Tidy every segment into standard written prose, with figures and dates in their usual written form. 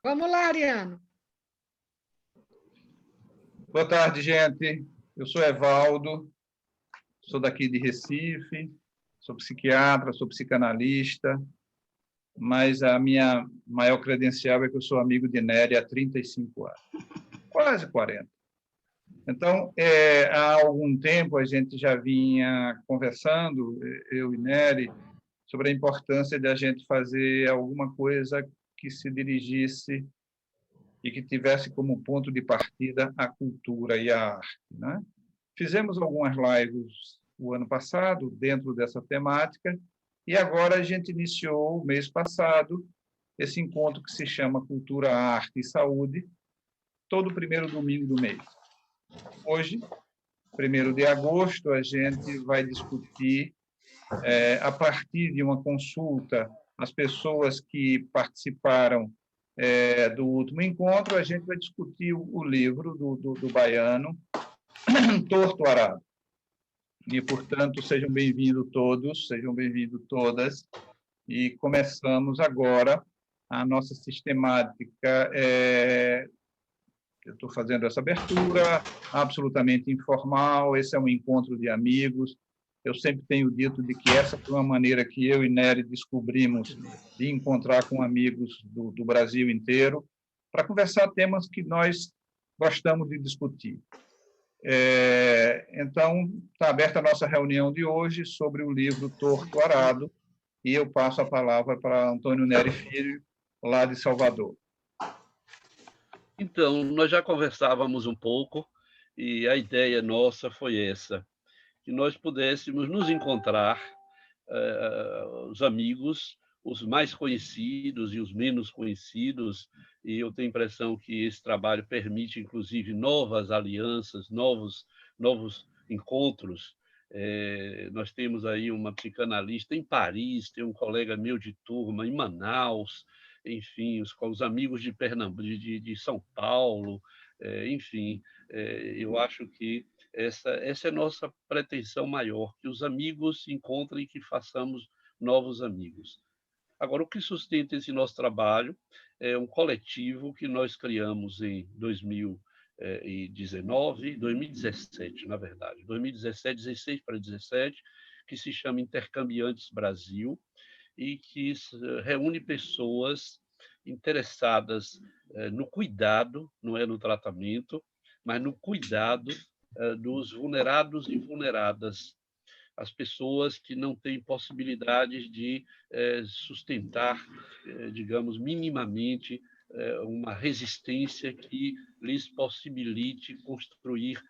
Vamos lá, Ariano. Boa tarde, gente. Eu sou Evaldo, sou daqui de Recife, sou psiquiatra, sou psicanalista, mas a minha maior credencial é que eu sou amigo de Nery há 35 anos, quase 40. Então, há algum tempo a gente já vinha conversando, eu e Nery, sobre a importância de a gente fazer alguma coisa que se dirigisse e que tivesse como ponto de partida a cultura e a arte, né? Fizemos algumas lives o ano passado dentro dessa temática e agora a gente iniciou, o mês passado, esse encontro que se chama Cultura, Arte e Saúde, todo primeiro domingo do mês. Hoje, 1º de agosto, a gente vai discutir, a partir de uma consulta, as pessoas que participaram do último encontro, a gente vai discutir o livro do baiano, Torto Arado. E, portanto, sejam bem-vindos todos, sejam bem-vindos todas. E começamos agora a nossa sistemática. Eu estou fazendo essa abertura absolutamente informal, esse é um encontro de amigos. Eu sempre tenho dito de que essa foi uma maneira que eu e Nery descobrimos de encontrar com amigos do Brasil inteiro para conversar temas que nós gostamos de discutir. Então, está aberta a nossa reunião de hoje sobre o livro Torto Arado, e eu passo a palavra para Antônio Nery Filho, lá de Salvador. Então, nós já conversávamos um pouco, e a ideia nossa foi essa, que nós pudéssemos nos encontrar, os amigos, os mais conhecidos e os menos conhecidos, e eu tenho a impressão que esse trabalho permite, inclusive, novas alianças, novos encontros. Nós temos aí uma psicanalista em Paris, tem um colega meu de turma em Manaus, enfim, os amigos de Pernambuco, de São Paulo, enfim, eu acho que essa é a nossa pretensão maior, que os amigos se encontrem e que façamos novos amigos. Agora, o que sustenta esse nosso trabalho é um coletivo que nós criamos em 2019, 2017, na verdade, 2017, 16 para 17, que se chama Intercambiantes Brasil, e que reúne pessoas interessadas no cuidado, não é no tratamento, mas no cuidado dos vulnerados e vulneradas, as pessoas que não têm possibilidades de sustentar, digamos, minimamente uma resistência que lhes possibilite construir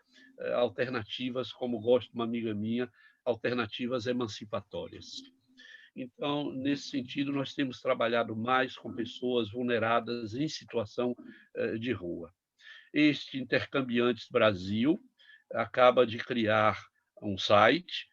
alternativas, como gosta uma amiga minha, alternativas emancipatórias. Então, nesse sentido, nós temos trabalhado mais com pessoas vulneradas em situação de rua. Este Intercambiantes Brasil acaba de criar um site,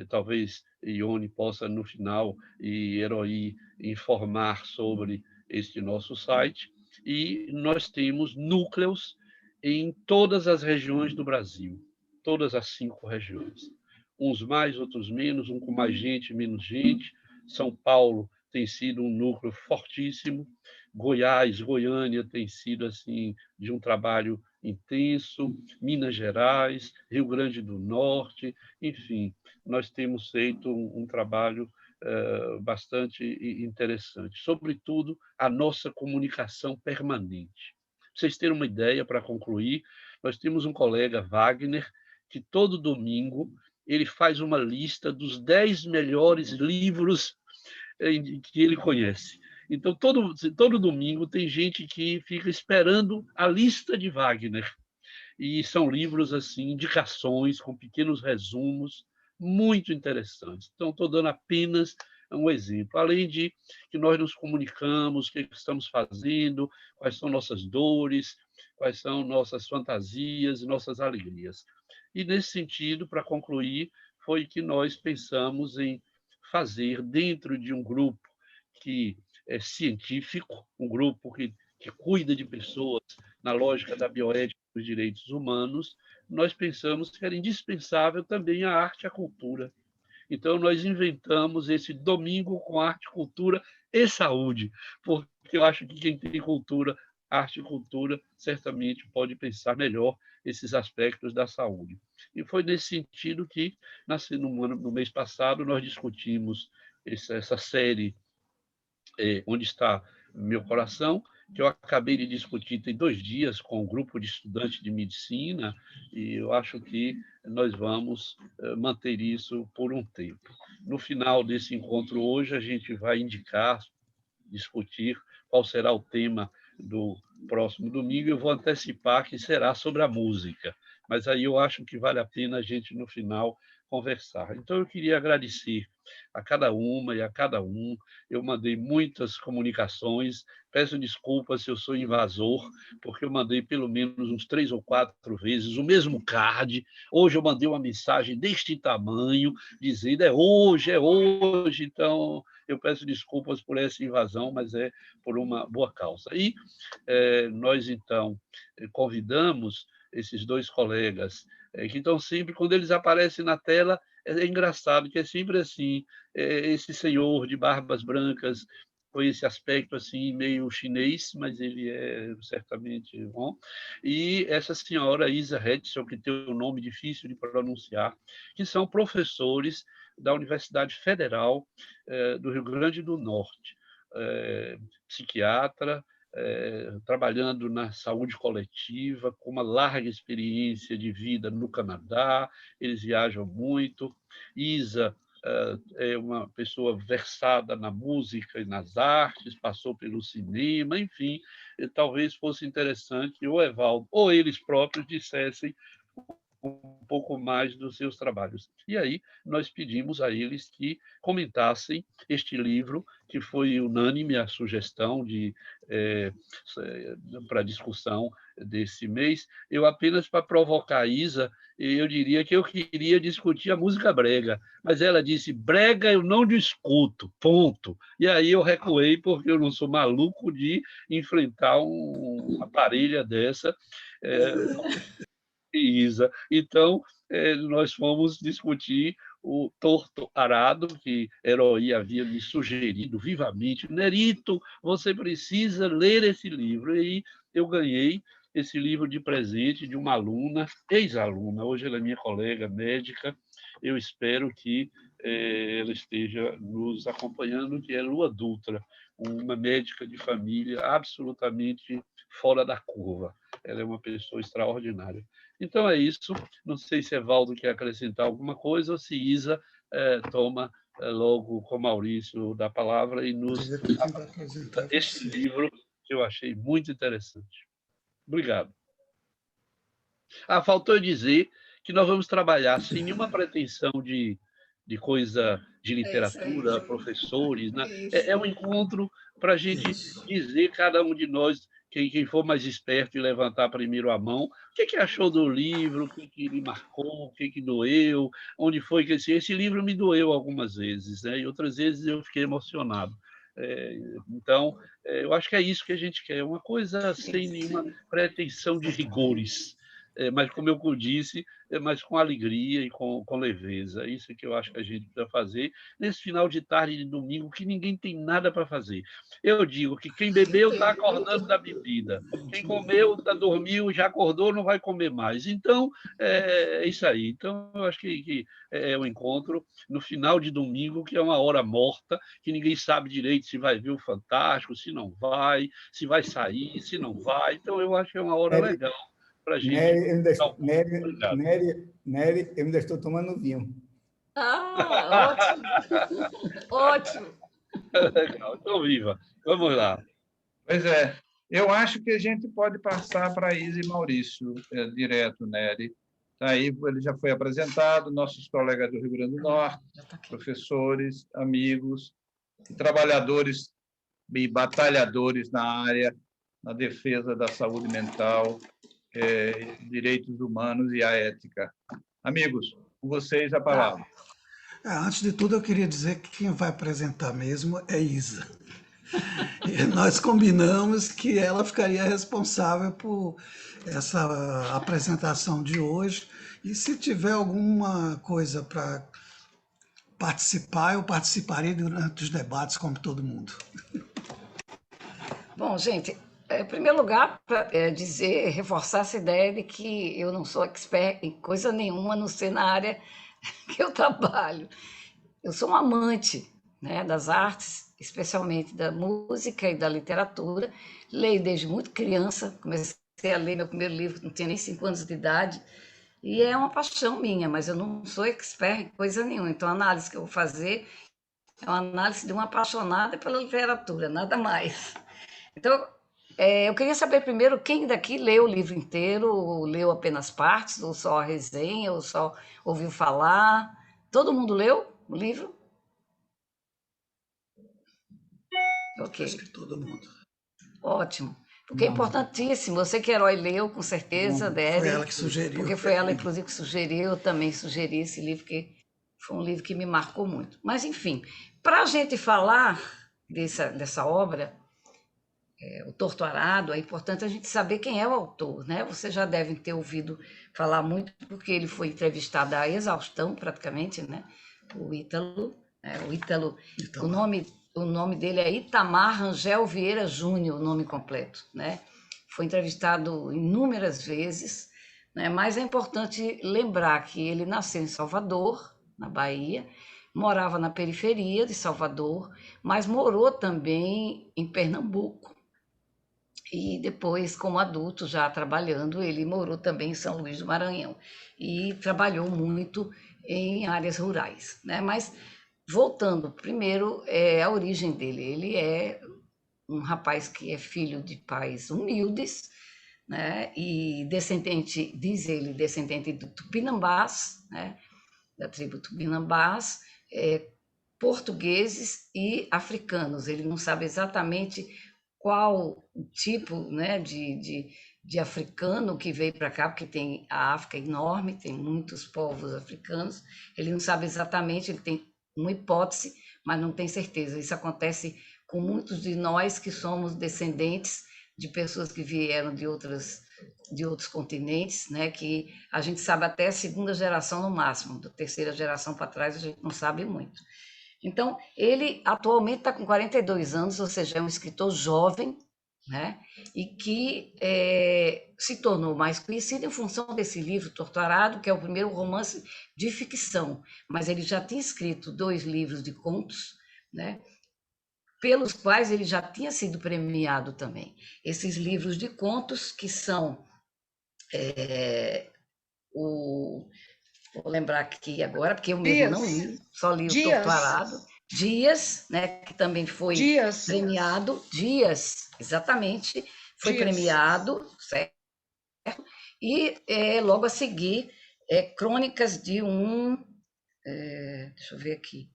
talvez Ione possa, no final, e Heroí informar sobre este nosso site, e nós temos núcleos em todas as regiões do Brasil, todas as 5 regiões. Uns mais, outros menos, um com mais gente, menos gente. São Paulo tem sido um núcleo fortíssimo. Goiás, Goiânia tem sido assim de um trabalho intenso. Minas Gerais, Rio Grande do Norte, enfim, nós temos feito um trabalho bastante interessante. Sobretudo, a nossa comunicação permanente. Para vocês terem uma ideia, para concluir, nós temos um colega, Wagner, que todo domingo ele faz uma lista dos 10 melhores livros que ele conhece. Então, todo domingo tem gente que fica esperando a lista de Wagner. E são livros, assim, indicações, com pequenos resumos, muito interessantes. Então, estou dando apenas um exemplo. Além de que nós nos comunicamos, o que estamos fazendo, quais são nossas dores, quais são nossas fantasias e nossas alegrias. E, nesse sentido, para concluir, foi que nós pensamos em fazer, dentro de um grupo que é científico, um grupo que cuida de pessoas na lógica da bioética dos direitos humanos, nós pensamos que era indispensável também a arte e a cultura. Então, nós inventamos esse Domingo com Arte e Cultura e saúde, porque eu acho que quem tem cultura, arte e cultura, certamente pode pensar melhor esses aspectos da saúde. E foi nesse sentido que, no mês passado, nós discutimos essa série Onde Está Meu Coração, que eu acabei de discutir tem 2 dias com um grupo de estudantes de medicina, e eu acho que nós vamos manter isso por um tempo. No final desse encontro hoje, a gente vai indicar, discutir qual será o tema do próximo domingo. Eu vou antecipar que será sobre a música, mas aí eu acho que vale a pena a gente, no final, conversar. Então, eu queria agradecer a cada uma e a cada um. Eu mandei muitas comunicações, peço desculpas se eu sou invasor, porque eu mandei pelo menos uns 3 ou 4 vezes o mesmo card. Hoje eu mandei uma mensagem deste tamanho, dizendo é hoje, é hoje. Então, eu peço desculpas por essa invasão, mas é por uma boa causa. E nós, então, convidamos esses 2 colegas, que estão sempre, quando eles aparecem na tela, é engraçado, que é sempre assim, esse senhor de barbas brancas, com esse aspecto assim meio chinês, mas ele é certamente bom, e essa senhora Isa Hetzel, que tem um nome difícil de pronunciar, que são professores da Universidade Federal do Rio Grande do Norte, psiquiatra, trabalhando na saúde coletiva, com uma larga experiência de vida no Canadá, eles viajam muito. Isa é uma pessoa versada na música e nas artes, passou pelo cinema, enfim, talvez fosse interessante o Evaldo ou eles próprios dissessem um pouco mais dos seus trabalhos. E aí nós pedimos a eles que comentassem este livro, que foi unânime a sugestão para discussão desse mês. Eu apenas, para provocar a Isa, eu diria que eu queria discutir a música brega, mas ela disse, brega eu não discuto, ponto. E aí eu recuei, porque eu não sou maluco de enfrentar uma parelha dessa, Isa. Então, nós fomos discutir o Torto Arado, que Herói havia me sugerido vivamente. Nerito, você precisa ler esse livro. E eu ganhei esse livro de presente de uma aluna, ex-aluna, hoje ela é minha colega médica. Eu espero que ela esteja nos acompanhando, que é Lua Dutra, uma médica de família absolutamente fora da curva. Ela é uma pessoa extraordinária. Então é isso. Não sei se Evaldo quer acrescentar alguma coisa ou se Isa toma logo com Maurício da palavra e nos apresenta este livro que eu achei muito interessante. Obrigado. Faltou eu dizer que nós vamos trabalhar sem nenhuma pretensão de coisa de literatura, professores, né? É um encontro para a gente dizer, cada um de nós, quem for mais esperto e levantar primeiro a mão, o que achou do livro, o que lhe marcou, o que doeu, onde foi que esse livro me doeu algumas vezes, né? E outras vezes eu fiquei emocionado. Então, eu acho que é isso que a gente quer, uma coisa sem nenhuma pretensão de rigores, mas, como eu disse, mas com alegria e com leveza. É isso que eu acho que a gente precisa fazer nesse final de tarde de domingo, que ninguém tem nada para fazer. Eu digo que quem bebeu está acordando da bebida, quem comeu, dormiu, já acordou, não vai comer mais. Então, é isso aí. Então, eu acho que é um encontro no final de domingo, que é uma hora morta, que ninguém sabe direito se vai ver o Fantástico, se não vai, se vai sair, se não vai. Então, eu acho que é uma hora legal para a gente. Nery, eu ainda estou tomando vinho. Ótimo! Ótimo! Legal, então viva. Vamos lá. Pois é. Eu acho que a gente pode passar para Isa e Maurício direto, Nery. Aí ele já foi apresentado, nossos colegas do Rio Grande do Norte, professores, amigos, trabalhadores e batalhadores na área, na defesa da saúde mental, direitos humanos e a ética. Amigos, com vocês a palavra. Antes de tudo, eu queria dizer que quem vai apresentar mesmo é Isa. E nós combinamos que ela ficaria responsável por essa apresentação de hoje. E se tiver alguma coisa para participar, eu participarei durante os debates, como todo mundo. Bom, gente, em primeiro lugar, para reforçar essa ideia de que eu não sou expert em coisa nenhuma, a não ser na área que eu trabalho. Eu sou um amante, né, das artes, especialmente da música e da literatura. Leio desde muito criança, comecei a ler meu primeiro livro, não tinha nem 5 anos de idade, e é uma paixão minha, mas eu não sou expert em coisa nenhuma. Então, a análise que eu vou fazer é uma análise de uma apaixonada pela literatura, nada mais. Então, eu queria saber primeiro quem daqui leu o livro inteiro, ou leu apenas partes, ou só a resenha, ou só ouviu falar. Todo mundo leu o livro? Ok, Acho que todo mundo. ótimo. Porque é importantíssimo. Você que é herói leu, com certeza Foi deve. ela que sugeriu. Porque foi ela, inclusive, que sugeriu, eu também sugeri esse livro, que foi um livro que me marcou muito. Mas, enfim, para a gente falar dessa obra, O Torto Arado, é importante a gente saber quem é o autor, né? Vocês já devem ter ouvido falar muito, porque ele foi entrevistado à exaustão, praticamente, né? O Ítalo, o nome dele é Itamar Rangel Vieira Júnior, o nome completo, né? Foi entrevistado inúmeras vezes, né? Mas é importante lembrar que ele nasceu em Salvador, na Bahia, morava na periferia de Salvador, mas morou também em Pernambuco. E depois, como adulto, já trabalhando, ele morou também em São Luís do Maranhão e trabalhou muito em áreas rurais, né? Mas voltando, primeiro a origem dele. Ele é um rapaz que é filho de pais humildes, né? E descendente, diz ele, descendente do Tupinambás, né? Da tribo Tupinambás, portugueses e africanos. Ele não sabe exatamente qual o tipo, né, de africano que veio para cá, porque tem a África enorme, tem muitos povos africanos. Ele não sabe exatamente, ele tem uma hipótese, mas não tem certeza. Isso acontece com muitos de nós que somos descendentes de pessoas que vieram de outros continentes, né, que a gente sabe até a segunda geração no máximo, da terceira geração para trás a gente não sabe muito. Então, ele atualmente está com 42 anos, ou seja, é um escritor jovem, né? E que se tornou mais conhecido em função desse livro, Torto Arado, que é o primeiro romance de ficção, mas ele já tinha escrito 2 livros de contos, né? Pelos quais ele já tinha sido premiado também. Esses livros de contos que são vou lembrar aqui agora, porque eu mesmo não li, só li o Torto Arado. Dias, né, que também foi premiado. Dias, exatamente, foi premiado, certo? E logo a seguir, Crônicas de deixa eu ver aqui,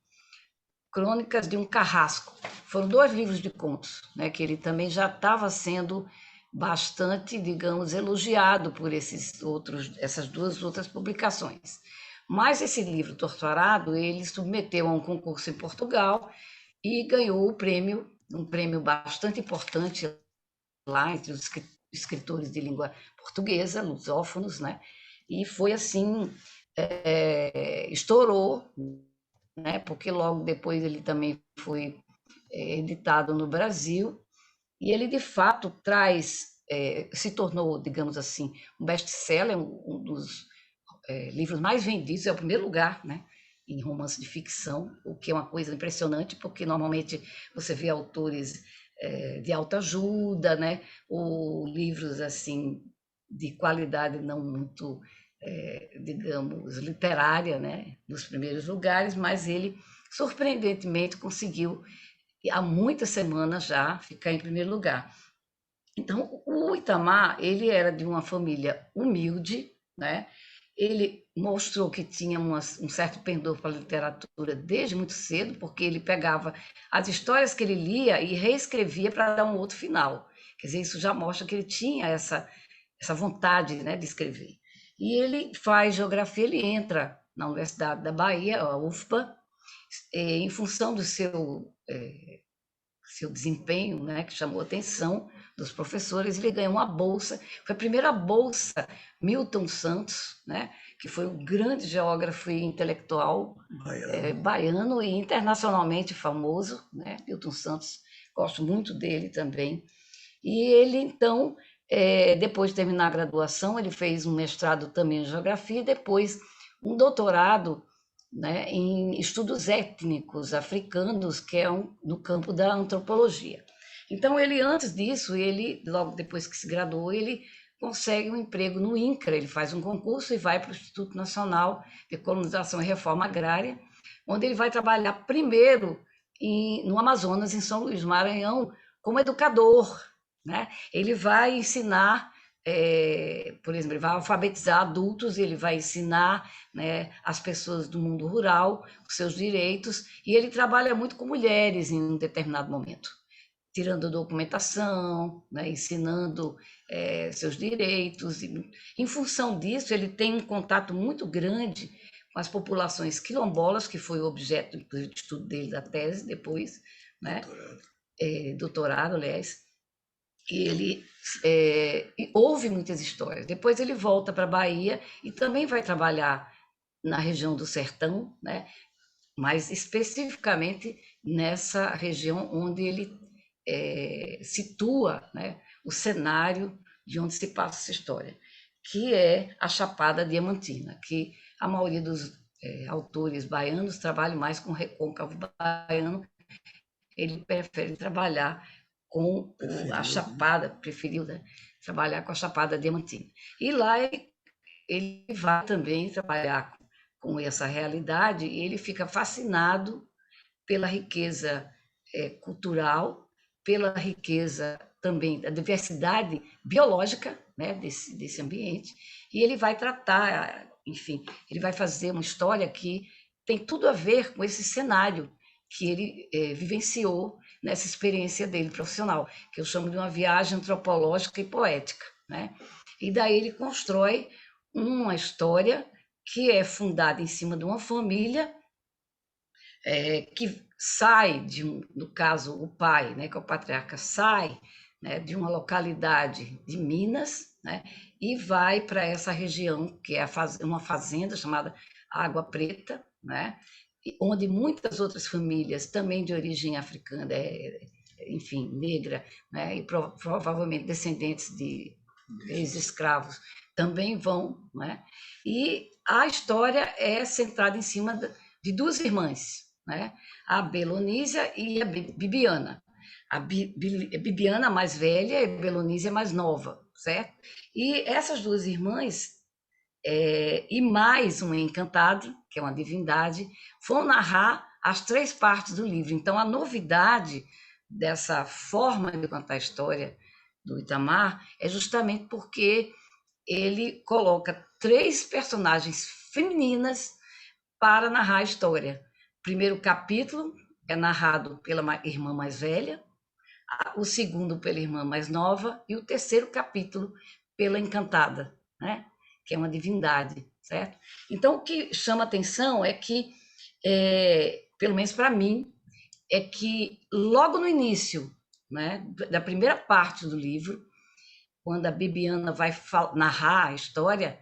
Crônicas de um Carrasco. Foram 2 livros de contos, né, que ele também já estava sendo bastante, digamos, elogiado por essas 2 outras publicações. Mas esse livro, Torto Arado, ele submeteu a um concurso em Portugal e ganhou o prêmio, um prêmio bastante importante lá entre os escritores de língua portuguesa, lusófonos, né? E foi assim, estourou, né? Porque logo depois ele também foi editado no Brasil, e ele de fato se tornou, digamos assim, um best-seller, um dos livros mais vendidos, é o primeiro lugar, né, em romance de ficção, o que é uma coisa impressionante, porque normalmente você vê autores de autoajuda, né, ou livros assim de qualidade não muito, digamos, literária, né, nos primeiros lugares, mas ele surpreendentemente conseguiu, há muitas semanas já, ficar em primeiro lugar. Então, o Itamar, ele era de uma família humilde, né? Ele mostrou que tinha um certo pendor para a literatura desde muito cedo, porque ele pegava as histórias que ele lia e reescrevia para dar um outro final. Quer dizer, isso já mostra que ele tinha essa vontade, né, de escrever. E ele faz geografia, ele entra na Universidade da Bahia, a UFBA, em função do seu desempenho, né, que chamou atenção dos professores, ele ganhou uma bolsa, foi a primeira bolsa Milton Santos, né, que foi um grande geógrafo e intelectual baiano e internacionalmente famoso, né, Milton Santos, gosto muito dele também. E ele, então, depois de terminar a graduação, ele fez um mestrado também em geografia e depois um doutorado, né, em estudos étnicos africanos, que é no campo da antropologia. Então, ele, antes disso, logo depois que se graduou, ele consegue um emprego no INCRA, ele faz um concurso e vai para o Instituto Nacional de Colonização e Reforma Agrária, onde ele vai trabalhar primeiro no Amazonas, em São Luís, Maranhão, como educador, né? Ele vai ensinar, por exemplo, ele vai alfabetizar adultos, ele vai ensinar, né, as pessoas do mundo rural os seus direitos, e ele trabalha muito com mulheres em um determinado momento, tirando documentação, né, ensinando seus direitos. E, em função disso, ele tem um contato muito grande com as populações quilombolas, que foi o objeto de estudo dele, da tese, depois, né? Doutorado, aliás. E ele ouve muitas histórias. Depois ele volta para a Bahia e também vai trabalhar na região do Sertão, né? Mas especificamente nessa região onde ele situa, né, o cenário de onde se passa essa história, que é a Chapada Diamantina, que a maioria dos autores baianos trabalham mais com o recôncavo baiano, ele prefere trabalhar com a Chapada, preferiu, né, trabalhar com a Chapada Diamantina. E lá ele vai também trabalhar com essa realidade e ele fica fascinado pela riqueza cultural, pela riqueza também da diversidade biológica, né, desse ambiente, e ele vai tratar, enfim, ele vai fazer uma história que tem tudo a ver com esse cenário que ele vivenciou nessa experiência dele profissional, que eu chamo de uma viagem antropológica e poética, né? E daí ele constrói uma história que é fundada em cima de uma família que sai no caso, o pai, né, que é o patriarca, sai, né, de uma localidade de Minas, né, e vai para essa região, que é uma fazenda chamada Água Preta, né, onde muitas outras famílias, também de origem africana, enfim, negra, né, e provavelmente descendentes de ex-escravos, também vão, né, e a história é centrada em cima de duas irmãs, né, a Belonísia e a Bibiana. A Bibiana mais velha e a Belonísia mais nova, certo? E essas duas irmãs, e mais um encantado, que é uma divindade, vão narrar as 3 partes do livro. Então, a novidade dessa forma de contar a história do Itamar é justamente porque ele coloca 3 personagens femininas para narrar a história. O primeiro capítulo é narrado pela irmã mais velha, o segundo pela irmã mais nova e o terceiro capítulo pela encantada, né? Que é uma divindade, certo? Então, o que chama atenção é que, pelo menos para mim, é que logo no início, né, da primeira parte do livro, quando a Bibiana vai narrar a história,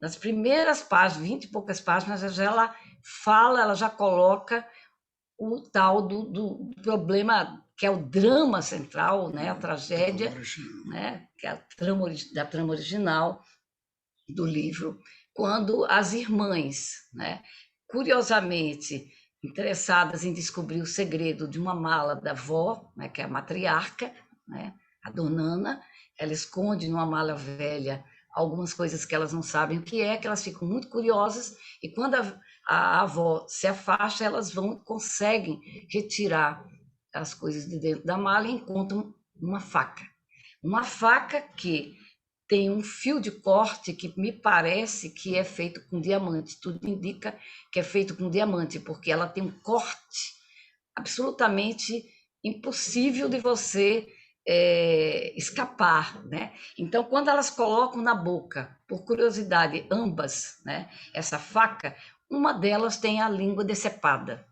nas primeiras páginas, 20 e poucas páginas, ela já coloca o tal do problema, que é o drama central, né, a tragédia, né, que é a trama original do livro, quando as irmãs, né, curiosamente interessadas em descobrir o segredo de uma mala da avó, né, que é a matriarca, né, a Donana, ela esconde numa mala velha algumas coisas que elas não sabem o que elas ficam muito curiosas, e quando a avó se afasta, elas conseguem retirar as coisas de dentro da mala e encontram uma faca que tem um fio de corte que me parece que é feito com diamante, tudo indica que é feito com diamante, porque ela tem um corte absolutamente impossível de você escapar, né? Então, quando elas colocam na boca, por curiosidade, ambas, né, essa faca, uma delas tem a língua decepada.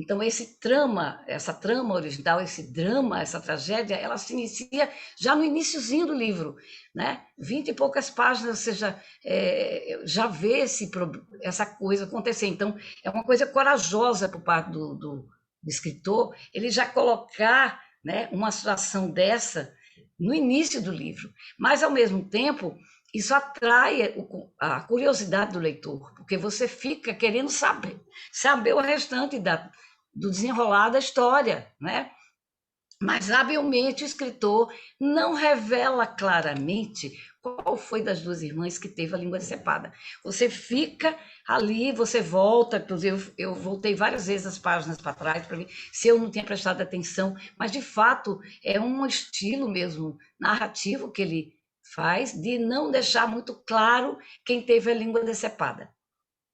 Então, essa trama original, esse drama, essa tragédia, ela se inicia já no iniciozinho do livro, né? 20 e poucas páginas, você já vê essa coisa acontecer. Então, é uma coisa corajosa por parte do escritor, ele já colocar, né, uma situação dessa no início do livro. Mas, ao mesmo tempo, isso atrai a curiosidade do leitor, porque você fica querendo saber o restante do desenrolar da história, né? Mas, habilmente, o escritor não revela claramente qual foi das duas irmãs que teve a língua decepada. Você fica ali, você volta, inclusive eu voltei várias vezes as páginas para trás para ver se eu não tinha prestado atenção, mas, de fato, é um estilo mesmo narrativo que ele faz de não deixar muito claro quem teve a língua decepada.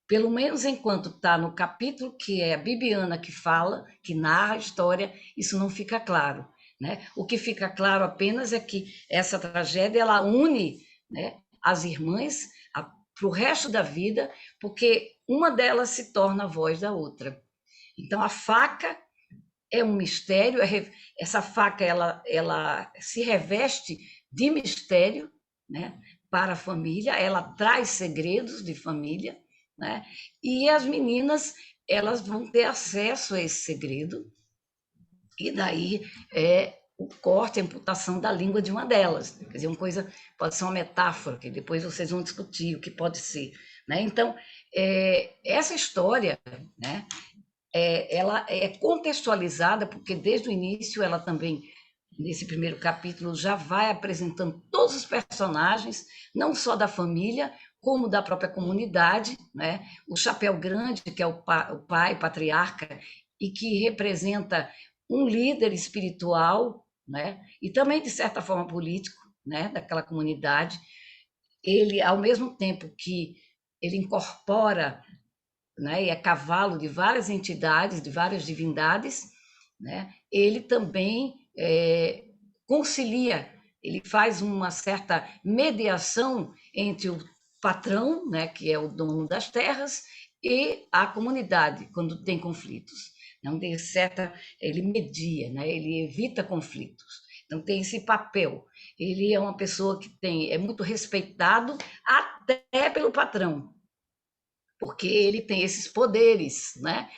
Pelo menos enquanto está no capítulo que é a Bibiana que fala, que narra a história, isso não fica claro, né? O que fica claro apenas é que essa tragédia ela une, né, as irmãs para o resto da vida, porque uma delas se torna a voz da outra. Então, a faca é um mistério, essa faca ela se reveste de mistério, né, para a família, ela traz segredos de família, né? E as meninas elas vão ter acesso a esse segredo, e daí o corte, a amputação da língua de uma delas. Quer dizer, uma coisa pode ser uma metáfora, que depois vocês vão discutir o que pode ser, né? Então, essa história, né, ela é contextualizada, porque desde o início ela também, nesse primeiro capítulo, já vai apresentando todos os personagens, não só da família, como da própria comunidade, né? O Chapéu Grande, que é o pai patriarca, e que representa um líder espiritual, né? E também, de certa forma, político, né? Daquela comunidade. Ele, ao mesmo tempo que ele incorpora, né? E é cavalo de várias entidades, de várias divindades, né? Ele também concilia, ele faz uma certa mediação entre o patrão, né, que é o dono das terras, e a comunidade, quando tem conflitos. Não tem ele media, né, ele evita conflitos. Então, tem esse papel. Ele é uma pessoa que é muito respeitado até pelo patrão, porque ele tem esses poderes, né?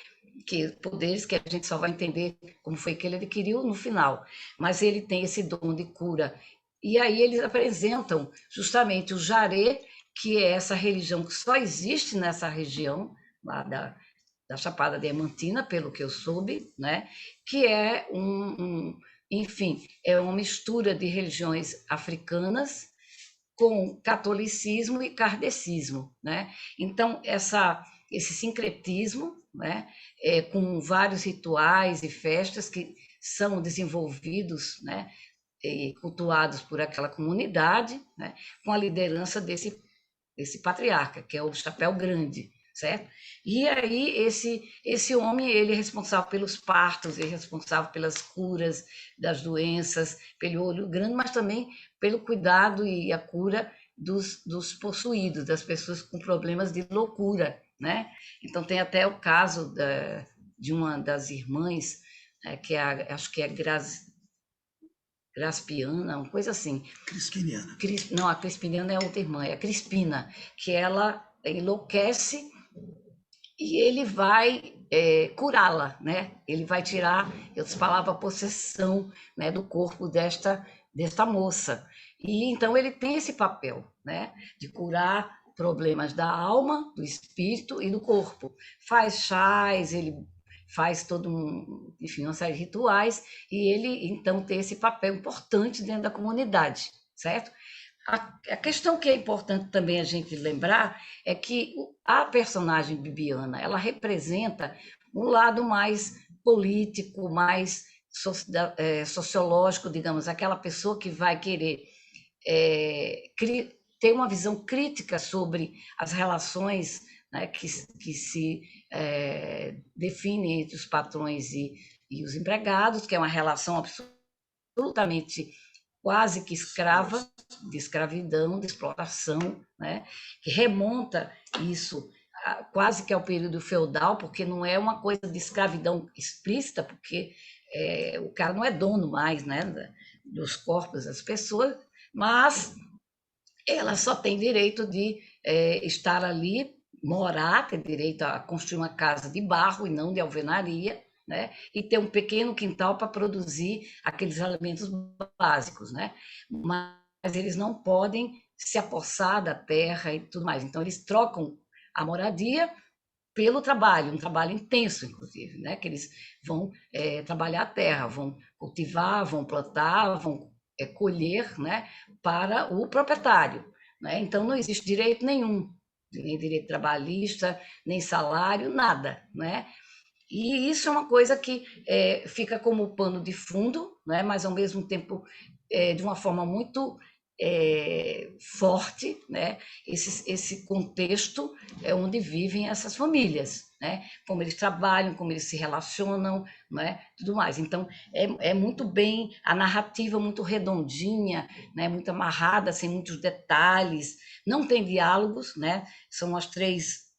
Poderes que a gente só vai entender como foi que ele adquiriu no final. Mas ele tem esse dom de cura. E aí eles apresentam justamente o Jaré, que é essa religião que só existe nessa região, lá da Chapada Diamantina, pelo que eu soube, né? Que é enfim, é uma mistura de religiões africanas com catolicismo e kardecismo, né? Então, esse sincretismo, né, com vários rituais e festas que são desenvolvidos, né, e cultuados por aquela comunidade, né, com a liderança desse patriarca, que é o Chapéu Grande, certo? E aí esse homem, ele é responsável pelos partos, ele é responsável pelas curas das doenças, pelo olho grande, mas também pelo cuidado e a cura dos possuídos, das pessoas com problemas de loucura, né? Então tem até o caso de uma das irmãs, que acho que é Graspiana, uma coisa assim. Crispiniana. Não, a Crispiniana é outra irmã, é a Crispina, que ela enlouquece e ele vai curá-la, né? Ele vai tirar, em outras palavras, a possessão, né, do corpo desta moça. E então ele tem esse papel, né, de curar problemas da alma, do espírito e do corpo. Faz chás, ele faz enfim, uma série de rituais, e ele então tem esse papel importante dentro da comunidade, certo? A questão que é importante também a gente lembrar é que a personagem Bibiana, ela representa um lado mais político, mais sociológico, digamos, aquela pessoa que vai querer ter uma visão crítica sobre as relações, né, que se definem entre os patrões e os empregados, que é uma relação absolutamente quase que escrava, de escravidão, de exploração, né, que remonta isso quase que ao período feudal, porque não é uma coisa de escravidão explícita, porque o cara não é dono mais, né, dos corpos das pessoas, mas ela só tem direito de estar ali, morar, ter direito a construir uma casa de barro e não de alvenaria, né? E ter um pequeno quintal para produzir aqueles alimentos básicos, né? Mas eles não podem se apossar da terra e tudo mais. Então, eles trocam a moradia pelo trabalho, um trabalho intenso, inclusive, né? Que eles vão trabalhar a terra, vão cultivar, vão plantar, vão colher, né? Para o proprietário, né? Então, não existe direito nenhum, nem direito trabalhista, nem salário, nada, né? E isso é uma coisa que fica como pano de fundo, né? Mas ao mesmo tempo de uma forma muito forte, né? Esse contexto é onde vivem essas famílias, né? Como eles trabalham, como eles se relacionam, né? Tudo mais. Então é muito bem a narrativa muito redondinha, né? Muito amarrada, sem muitos detalhes. Não tem diálogos, né? São as três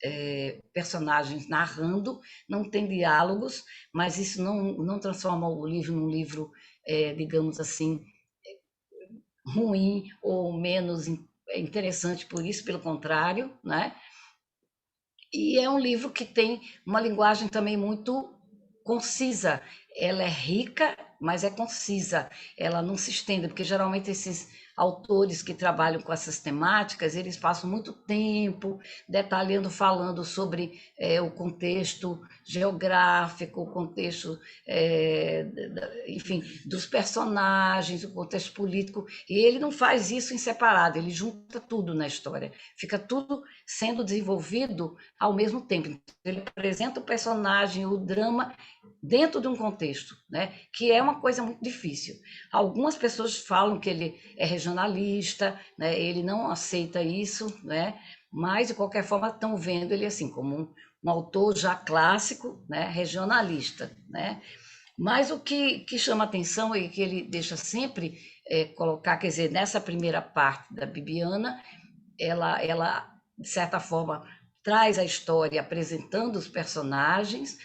personagens narrando, não tem diálogos, mas isso não transforma o livro num livro, digamos assim, ruim ou menos interessante por isso, pelo contrário, né? E é um livro que tem uma linguagem também muito concisa. Ela é rica, mas é concisa. Ela não se estende, porque geralmente esses autores que trabalham com essas temáticas, eles passam muito tempo detalhando, falando sobre o contexto geográfico, o contexto, enfim, dos personagens, o contexto político, e ele não faz isso em separado, ele junta tudo na história, fica tudo sendo desenvolvido ao mesmo tempo. Ele apresenta o personagem, o drama, dentro de um contexto, né? Que é uma coisa muito difícil. Algumas pessoas falam que ele é regionalista, né? Ele não aceita isso, né? Mas, de qualquer forma, estão vendo ele assim, como um autor já clássico, né? Regionalista, né? Mas o que chama atenção e que ele deixa sempre colocar, quer dizer, nessa primeira parte da Bibiana, ela de certa forma, traz a história apresentando os personagens,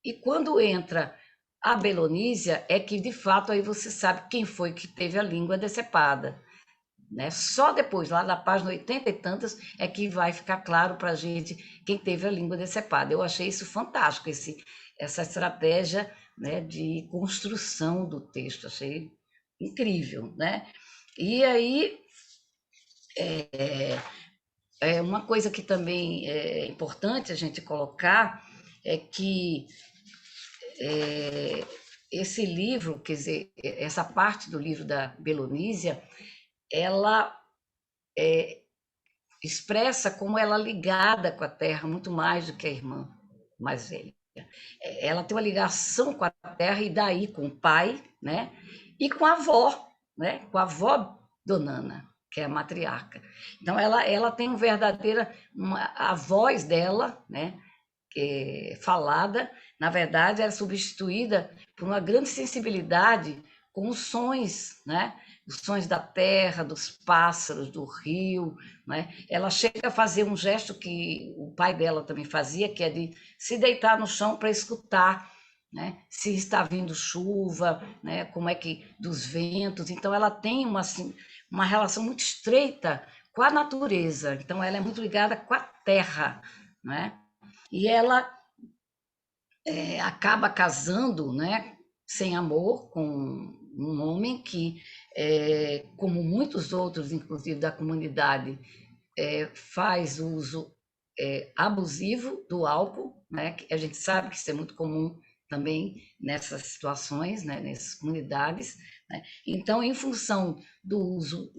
e quando entra a Belonísia, é que, de fato, aí você sabe quem foi que teve a língua decepada. Né? Só depois, lá na página 80 e tantas, é que vai ficar claro para a gente quem teve a língua decepada. Eu achei isso fantástico, essa estratégia, né, de construção do texto, achei incrível. Né? E aí, uma coisa que também é importante a gente colocar é que esse livro, quer dizer, essa parte do livro da Belonísia, ela expressa como ela é ligada com a terra muito mais do que a irmã mais velha. Ela tem uma ligação com a terra e daí com o pai, né? E com a avó, né? Com a avó Donana, que é a matriarca. Então ela tem a voz dela, né? Falada, na verdade, era substituída por uma grande sensibilidade com os sons, né? Os sons da terra, dos pássaros, do rio, né? Ela chega a fazer um gesto que o pai dela também fazia, que é de se deitar no chão para escutar, né? Se está vindo chuva, né? Como é que dos ventos. Então ela tem uma relação muito estreita com a natureza. Então ela é muito ligada com a terra, né? E ela acaba casando, né, sem amor, com um homem que, como muitos outros, inclusive da comunidade, faz uso abusivo do álcool, né, que a gente sabe que isso é muito comum também nessas situações, né, nessas comunidades. Né? Então, em função do uso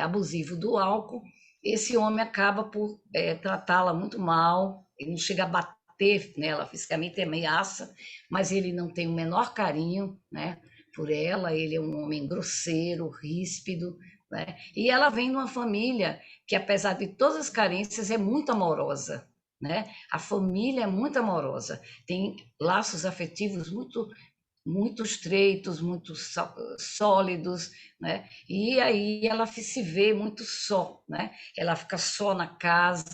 abusivo do álcool, esse homem acaba por tratá-la muito mal, ele não chega a bater nela fisicamente, ameaça, mas ele não tem o menor carinho, né, por ela, ele é um homem grosseiro, ríspido, né? E ela vem de uma família que, apesar de todas as carências, é muito amorosa, né? A família é muito amorosa, tem laços afetivos muito estreitos, muito sólidos, né? E aí ela se vê muito só, né? Ela fica só na casa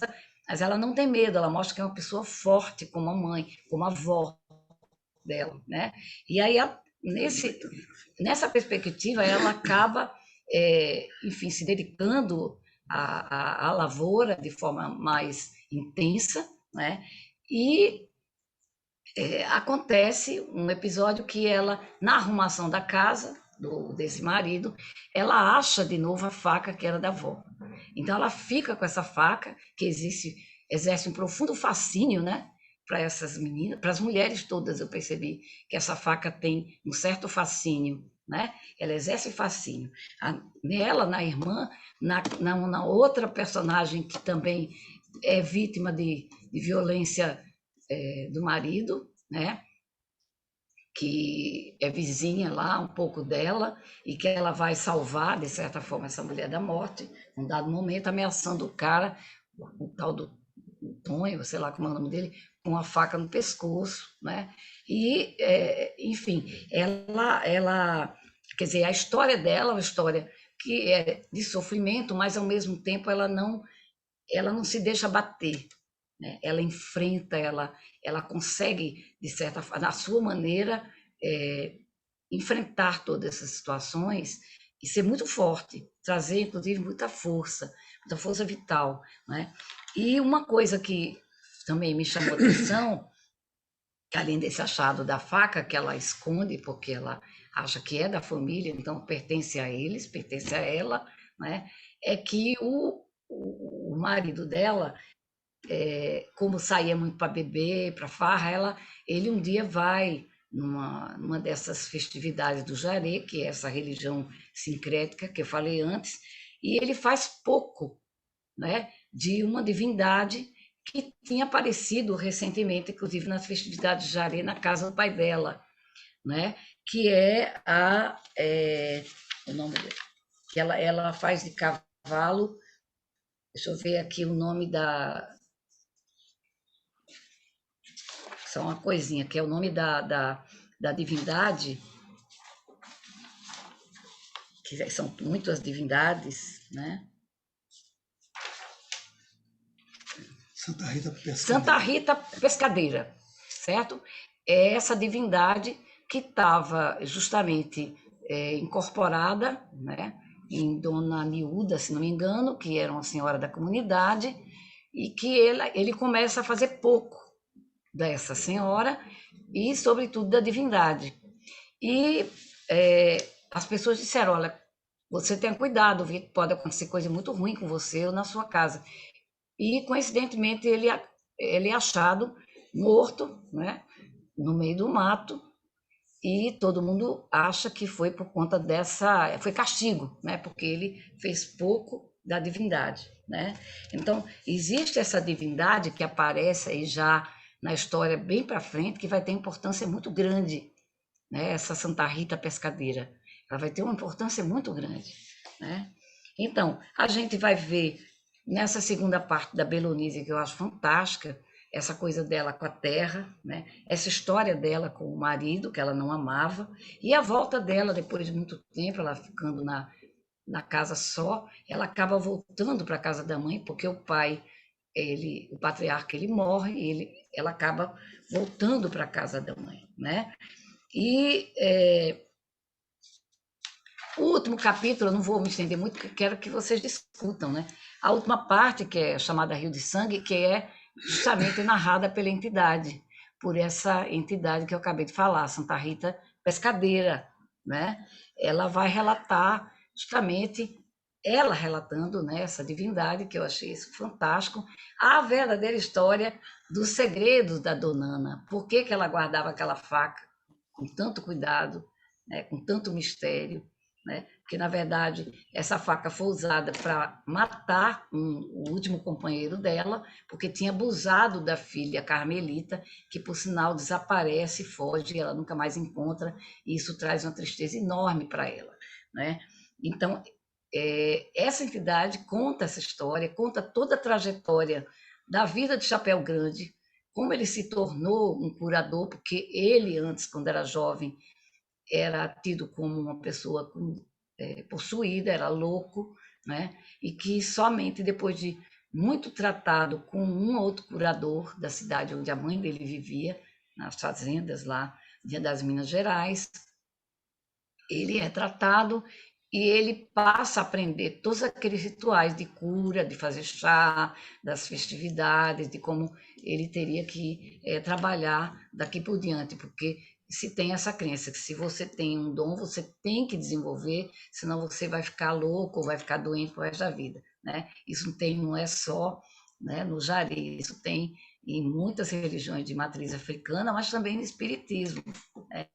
mas ela não tem medo, ela mostra que é uma pessoa forte, como a mãe, como a avó dela, né? E aí, nessa perspectiva, ela acaba, enfim, se dedicando à lavoura de forma mais intensa, né? E acontece um episódio que ela, na arrumação da casa desse marido, ela acha de novo a faca que era da avó. Então ela fica com essa faca que exerce um profundo fascínio, né? Para essas meninas, para as mulheres todas, eu percebi que essa faca tem um certo fascínio, né? Ela exerce fascínio. Nela, na irmã, na outra personagem que também é vítima de violência do marido, né? Que é vizinha lá, um pouco dela, e que ela vai salvar, de certa forma, essa mulher da morte, num dado momento, ameaçando o cara, o tal do Tonho, sei lá como é o nome dele, com a faca no pescoço, né? E, enfim, ela, quer dizer, a história dela é uma história que é de sofrimento, mas ao mesmo tempo ela não se deixa bater, né? Ela enfrenta, ela consegue, de certa forma, na sua maneira, enfrentar todas essas situações e ser muito forte, trazer, inclusive, muita força vital, né? E uma coisa que também me chamou a atenção, que além desse achado da faca, que ela esconde, porque ela acha que é da família, então pertence a eles, pertence a ela, né? É que o marido dela, como saía muito para beber, para farra, ele um dia vai numa dessas festividades do Jaré, que é essa religião sincrética que eu falei antes, e ele faz pouco, né, de uma divindade que tinha aparecido recentemente, inclusive nas festividades de Jaré, na casa do pai dela, né, que é o nome dele, que ela faz de cavalo. Deixa eu ver aqui o nome só uma coisinha, que é o nome da divindade, que são muitas divindades, né? Santa Rita Pescadeira. Santa Rita Pescadeira, certo? É essa divindade que estava justamente incorporada, né, em Dona Miúda, se não me engano, que era uma senhora da comunidade, e que ele começa a fazer pouco dessa senhora e, sobretudo, da divindade. E as pessoas disseram, olha, você tenha cuidado, pode acontecer coisa muito ruim com você ou na sua casa. E, coincidentemente, ele é achado morto, né, no meio do mato, e todo mundo acha que foi por conta foi castigo, né, porque ele fez pouco da divindade, né? Então, existe essa divindade que aparece aí já na história bem para frente, que vai ter importância muito grande, né? Essa Santa Rita Pescadeira, ela vai ter uma importância muito grande, né? Então, a gente vai ver nessa segunda parte da Belonísia, que eu acho fantástica, essa coisa dela com a terra, né? Essa história dela com o marido, que ela não amava, e a volta dela, depois de muito tempo, ela ficando na casa só, ela acaba voltando para a casa da mãe, porque o pai, o patriarca, ele morre, e ela acaba voltando para a casa da mãe, né? E o último capítulo, eu não vou me estender muito, porque quero que vocês discutam, né? A última parte, que é chamada Rio de Sangue, que é justamente narrada pela entidade, por essa entidade que eu acabei de falar, Santa Rita Pescadeira, né? Ela vai relatar justamente, ela relatando, né, essa divindade, que eu achei isso fantástico, a verdadeira história dos segredos da Dona Ana, por que ela guardava aquela faca com tanto cuidado, né, com tanto mistério, né? Porque, na verdade, essa faca foi usada para matar o último companheiro dela, porque tinha abusado da filha Carmelita, que, por sinal, desaparece, foge, ela nunca mais encontra, e isso traz uma tristeza enorme para ela, né? Então, essa entidade conta essa história, conta toda a trajetória da vida de Chapéu Grande, como ele se tornou um curador, porque ele, antes, quando era jovem, era tido como uma pessoa possuída, era louco, né? E que somente depois de muito tratado com um outro curador da cidade onde a mãe dele vivia, nas fazendas lá das Minas Gerais. Ele é tratado e ele passa a aprender todos aqueles rituais de cura, de fazer chá, das festividades, de como ele teria que trabalhar daqui por diante, porque se tem essa crença que se você tem um dom, você tem que desenvolver, senão você vai ficar louco ou vai ficar doente pro resto da vida, né? Isso não é só, né, no Jari, isso tem em muitas religiões de matriz africana, mas também no espiritismo, né?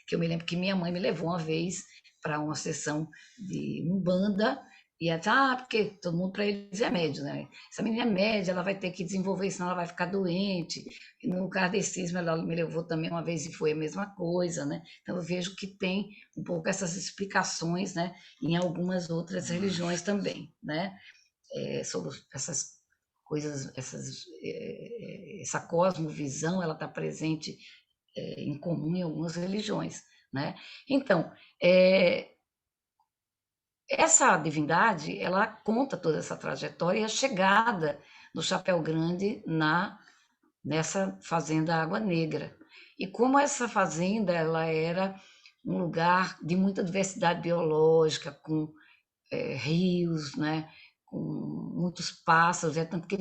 Que eu me lembro que minha mãe me levou uma vez para uma sessão de Umbanda, e ela porque todo mundo para eles é médio, né? Essa menina é média, ela vai ter que desenvolver, senão ela vai ficar doente. E no kardecismo, ela me levou também uma vez e foi a mesma coisa, né? Então eu vejo que tem um pouco essas explicações, né? Em algumas outras religiões também, né? Sobre essas coisas, essa cosmovisão, ela está presente em comum em algumas religiões, né? Então, essa divindade, ela conta toda essa trajetória e a chegada do Chapéu Grande nessa fazenda Água Negra. E como essa fazenda ela era um lugar de muita diversidade biológica, com rios, né? Com muitos pássaros, é tanto que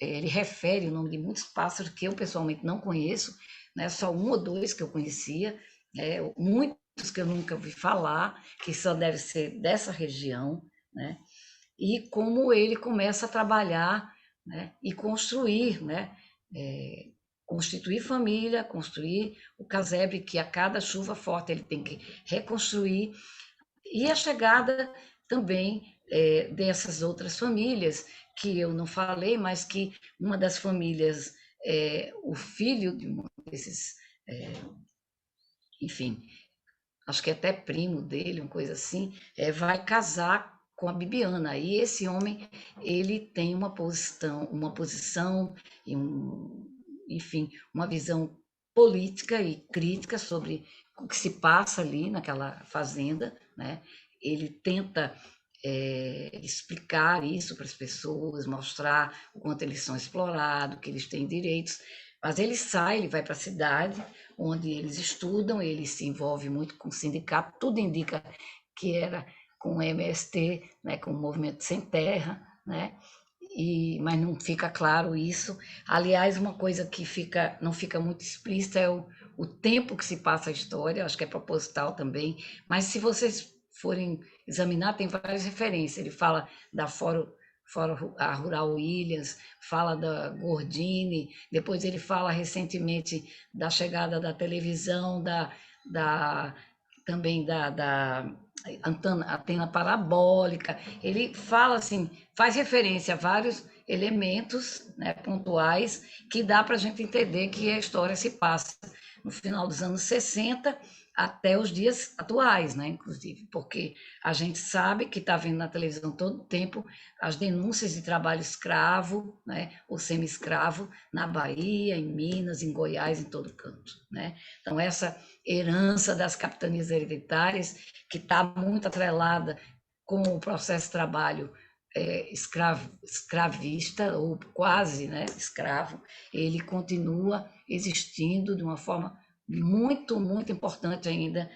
ele refere o nome de muitos pássaros que eu pessoalmente não conheço, né? Só um ou dois que eu conhecia, muitos que eu nunca ouvi falar, que só deve ser dessa região, né? E como ele começa a trabalhar, né? E construir, né? Constituir família, construir o casebre que a cada chuva forte ele tem que reconstruir, e a chegada também dessas outras famílias, que eu não falei, mas que uma das famílias, o filho de um desses, enfim, acho que é até primo dele, uma coisa assim, vai casar com a Bibiana. E esse homem, ele tem uma posição e enfim, uma visão política e crítica sobre o que se passa ali naquela fazenda, né? Ele tenta explicar isso para as pessoas, mostrar o quanto eles são explorados, que eles têm direitos, mas ele sai, ele vai para a cidade, onde eles estudam, ele se envolve muito com o sindicato, tudo indica que era com o MST, né, com o Movimento Sem Terra, né? Mas não fica claro isso. Aliás, uma coisa que não fica muito explícita é o tempo que se passa a história, acho que é proposital também, mas se vocês forem examinar, tem várias referências. Ele fala da Fórum a Rural Williams, fala da Gordini, depois ele fala recentemente da chegada da televisão, também da antena parabólica. Ele fala assim, faz referência a vários elementos, né, pontuais, que dá para a gente entender que a história se passa no final dos anos 60 até os dias atuais, né, inclusive, porque a gente sabe que está vendo na televisão todo o tempo as denúncias de trabalho escravo, né, ou semi-escravo, na Bahia, em Minas, em Goiás, em todo canto, né? Então, essa herança das capitanias hereditárias, que está muito atrelada com o processo de trabalho escravista, ou quase, né, escravo, ele continua existindo de uma forma muito, muito importante ainda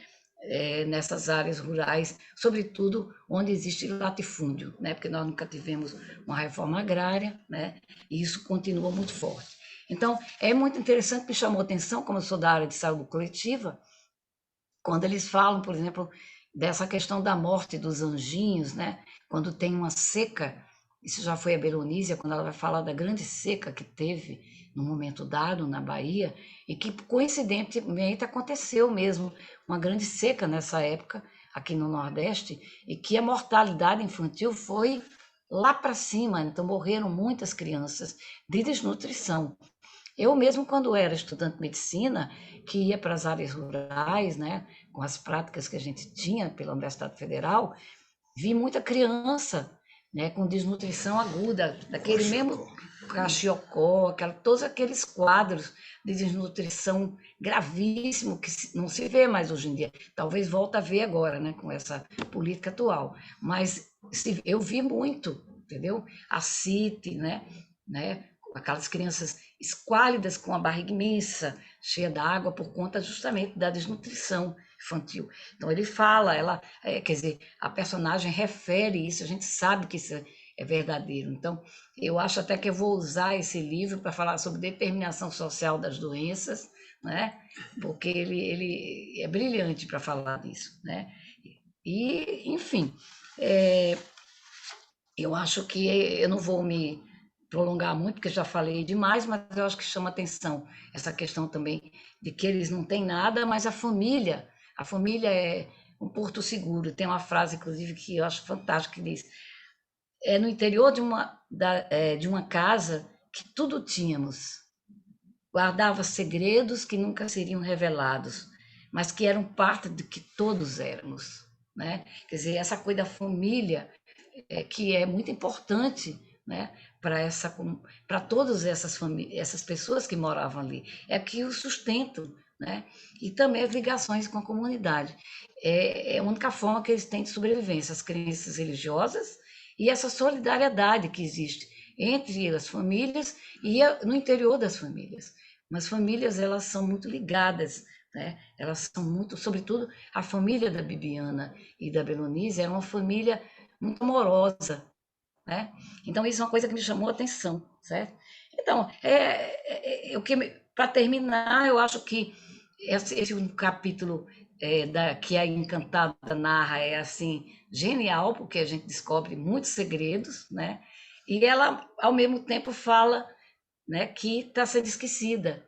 nessas áreas rurais, sobretudo onde existe latifúndio, né? Porque nós nunca tivemos uma reforma agrária, né? E isso continua muito forte. Então, é muito interessante, me chamou a atenção, como eu sou da área de saúde coletiva, quando eles falam, por exemplo, dessa questão da morte dos anjinhos, né? Quando tem uma seca, isso já foi a Belonísia, quando ela vai falar da grande seca que teve num momento dado na Bahia, e que coincidentemente aconteceu mesmo uma grande seca nessa época aqui no Nordeste, e que a mortalidade infantil foi lá para cima, então morreram muitas crianças de desnutrição. Eu mesmo, quando era estudante de medicina, que ia para as áreas rurais, né, com as práticas que a gente tinha pela Universidade Federal, vi muita criança, né, com desnutrição aguda, daquele mesmo caxiocó, todos aqueles quadros de desnutrição gravíssimo que não se vê mais hoje em dia. Talvez volte a ver agora, né, com essa política atual. Mas eu vi muito entendeu? A CIT, né? Aquelas crianças esquálidas com a barriga imensa, cheia d'água por conta justamente da desnutrição infantil. Então ele fala, quer dizer, a personagem refere isso, a gente sabe que isso é verdadeiro. Então eu acho até que eu vou usar esse livro para falar sobre determinação social das doenças, né? Porque ele é brilhante para falar disso, né? E, enfim, eu acho que eu não vou me prolongar muito, porque já falei demais, mas eu acho que chama atenção essa questão também de que eles não têm nada, mas a família é um porto seguro. Tem uma frase, inclusive, que eu acho fantástica, que diz: é no interior de uma casa que tudo tínhamos, guardava segredos que nunca seriam revelados, mas que eram parte de que todos éramos, né? Quer dizer, essa coisa da família que é muito importante, né, para todas essas pessoas que moravam ali, é que o sustentam, né, e também as ligações com a comunidade. É a única forma que eles têm de sobrevivência, as crenças religiosas e essa solidariedade que existe entre as famílias e no interior das famílias. Mas famílias, elas são muito ligadas, né? Elas são muito, sobretudo a família da Bibiana e da Belonise era uma família muito amorosa, né? Então isso é uma coisa que me chamou a atenção, certo? Então, para terminar, eu acho que esse um capítulo que a Encantada narra é assim genial, porque a gente descobre muitos segredos, né? E ela, ao mesmo tempo, fala, né, que está sendo esquecida,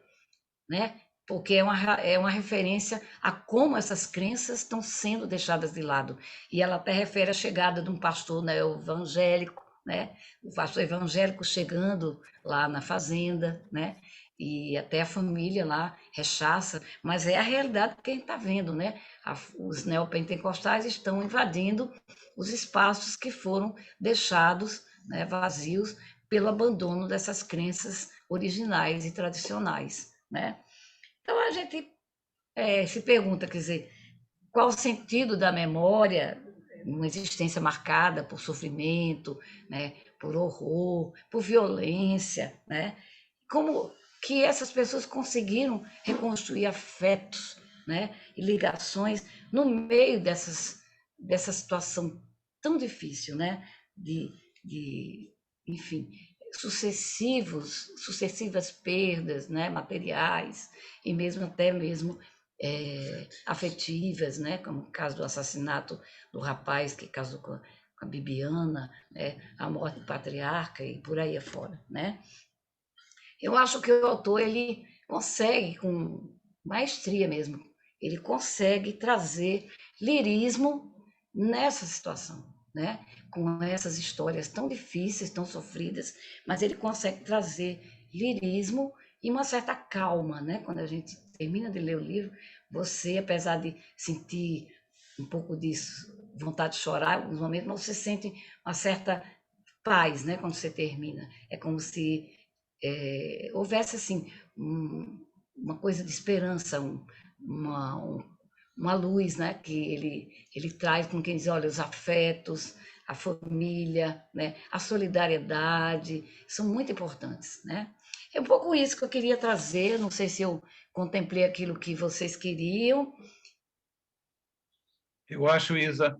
né? Porque é uma referência a como essas crenças estão sendo deixadas de lado. E ela até refere à chegada de um pastor, né, evangélico, né? O pastor evangélico chegando lá na fazenda, né? E até a família lá rechaça, mas é a realidade que a gente está vendo, né? Os neopentecostais estão invadindo os espaços que foram deixados, né, vazios pelo abandono dessas crenças originais e tradicionais, né? Então a gente se pergunta, quer dizer, qual o sentido da memória numa existência marcada por sofrimento, né, por horror, por violência, né? Como que essas pessoas conseguiram reconstruir afetos, né, e ligações no meio dessa situação tão difícil, né, de enfim, sucessivas perdas, né, materiais e mesmo até mesmo afetivas, né, como o caso do assassinato do rapaz que casou com a Bibiana, né, a morte do patriarca e por aí afora, né? Eu acho que o autor ele consegue com maestria mesmo, ele consegue trazer lirismo nessa situação, né? Com essas histórias tão difíceis, tão sofridas, mas ele consegue trazer lirismo e uma certa calma, né? Quando a gente termina de ler o livro, você, apesar de sentir um pouco disso, vontade de chorar em alguns momentos, mas você sente uma certa paz, né? Quando você termina, é como se houvesse assim uma coisa de esperança, uma luz, né, que ele traz com quem diz, olha, os afetos, a família, né, a solidariedade são muito importantes, né? É um pouco isso que eu queria trazer. Não sei se eu contemplei aquilo que vocês queriam. Eu acho, Isa,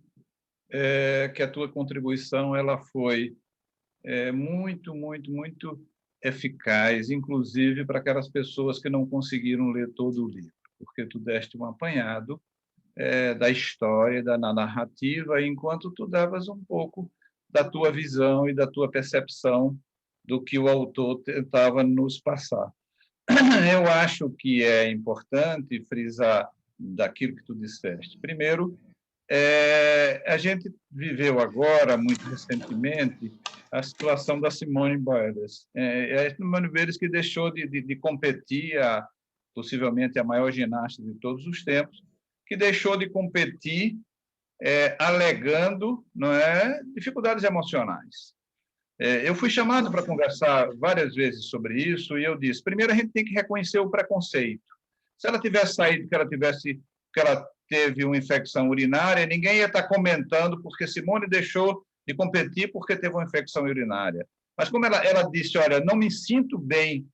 que a tua contribuição ela foi muito, muito, muito eficaz, inclusive para aquelas pessoas que não conseguiram ler todo o livro, porque tu deste um apanhado da história, da narrativa, enquanto tu davas um pouco da tua visão e da tua percepção do que o autor tentava nos passar. Eu acho que é importante frisar daquilo que tu disseste. Primeiro, a gente viveu agora, muito recentemente, a situação da Simone Biles. A Simone Biles que deixou de competir, possivelmente a maior ginasta de todos os tempos, que deixou de competir alegando, não é, dificuldades emocionais. Eu fui chamado para conversar várias vezes sobre isso e eu disse, primeiro a gente tem que reconhecer o preconceito. Se ela tivesse saído que ela teve uma infecção urinária, ninguém ia estar comentando porque Simone deixou de competir porque teve uma infecção urinária. Mas como ela disse, olha, não me sinto bem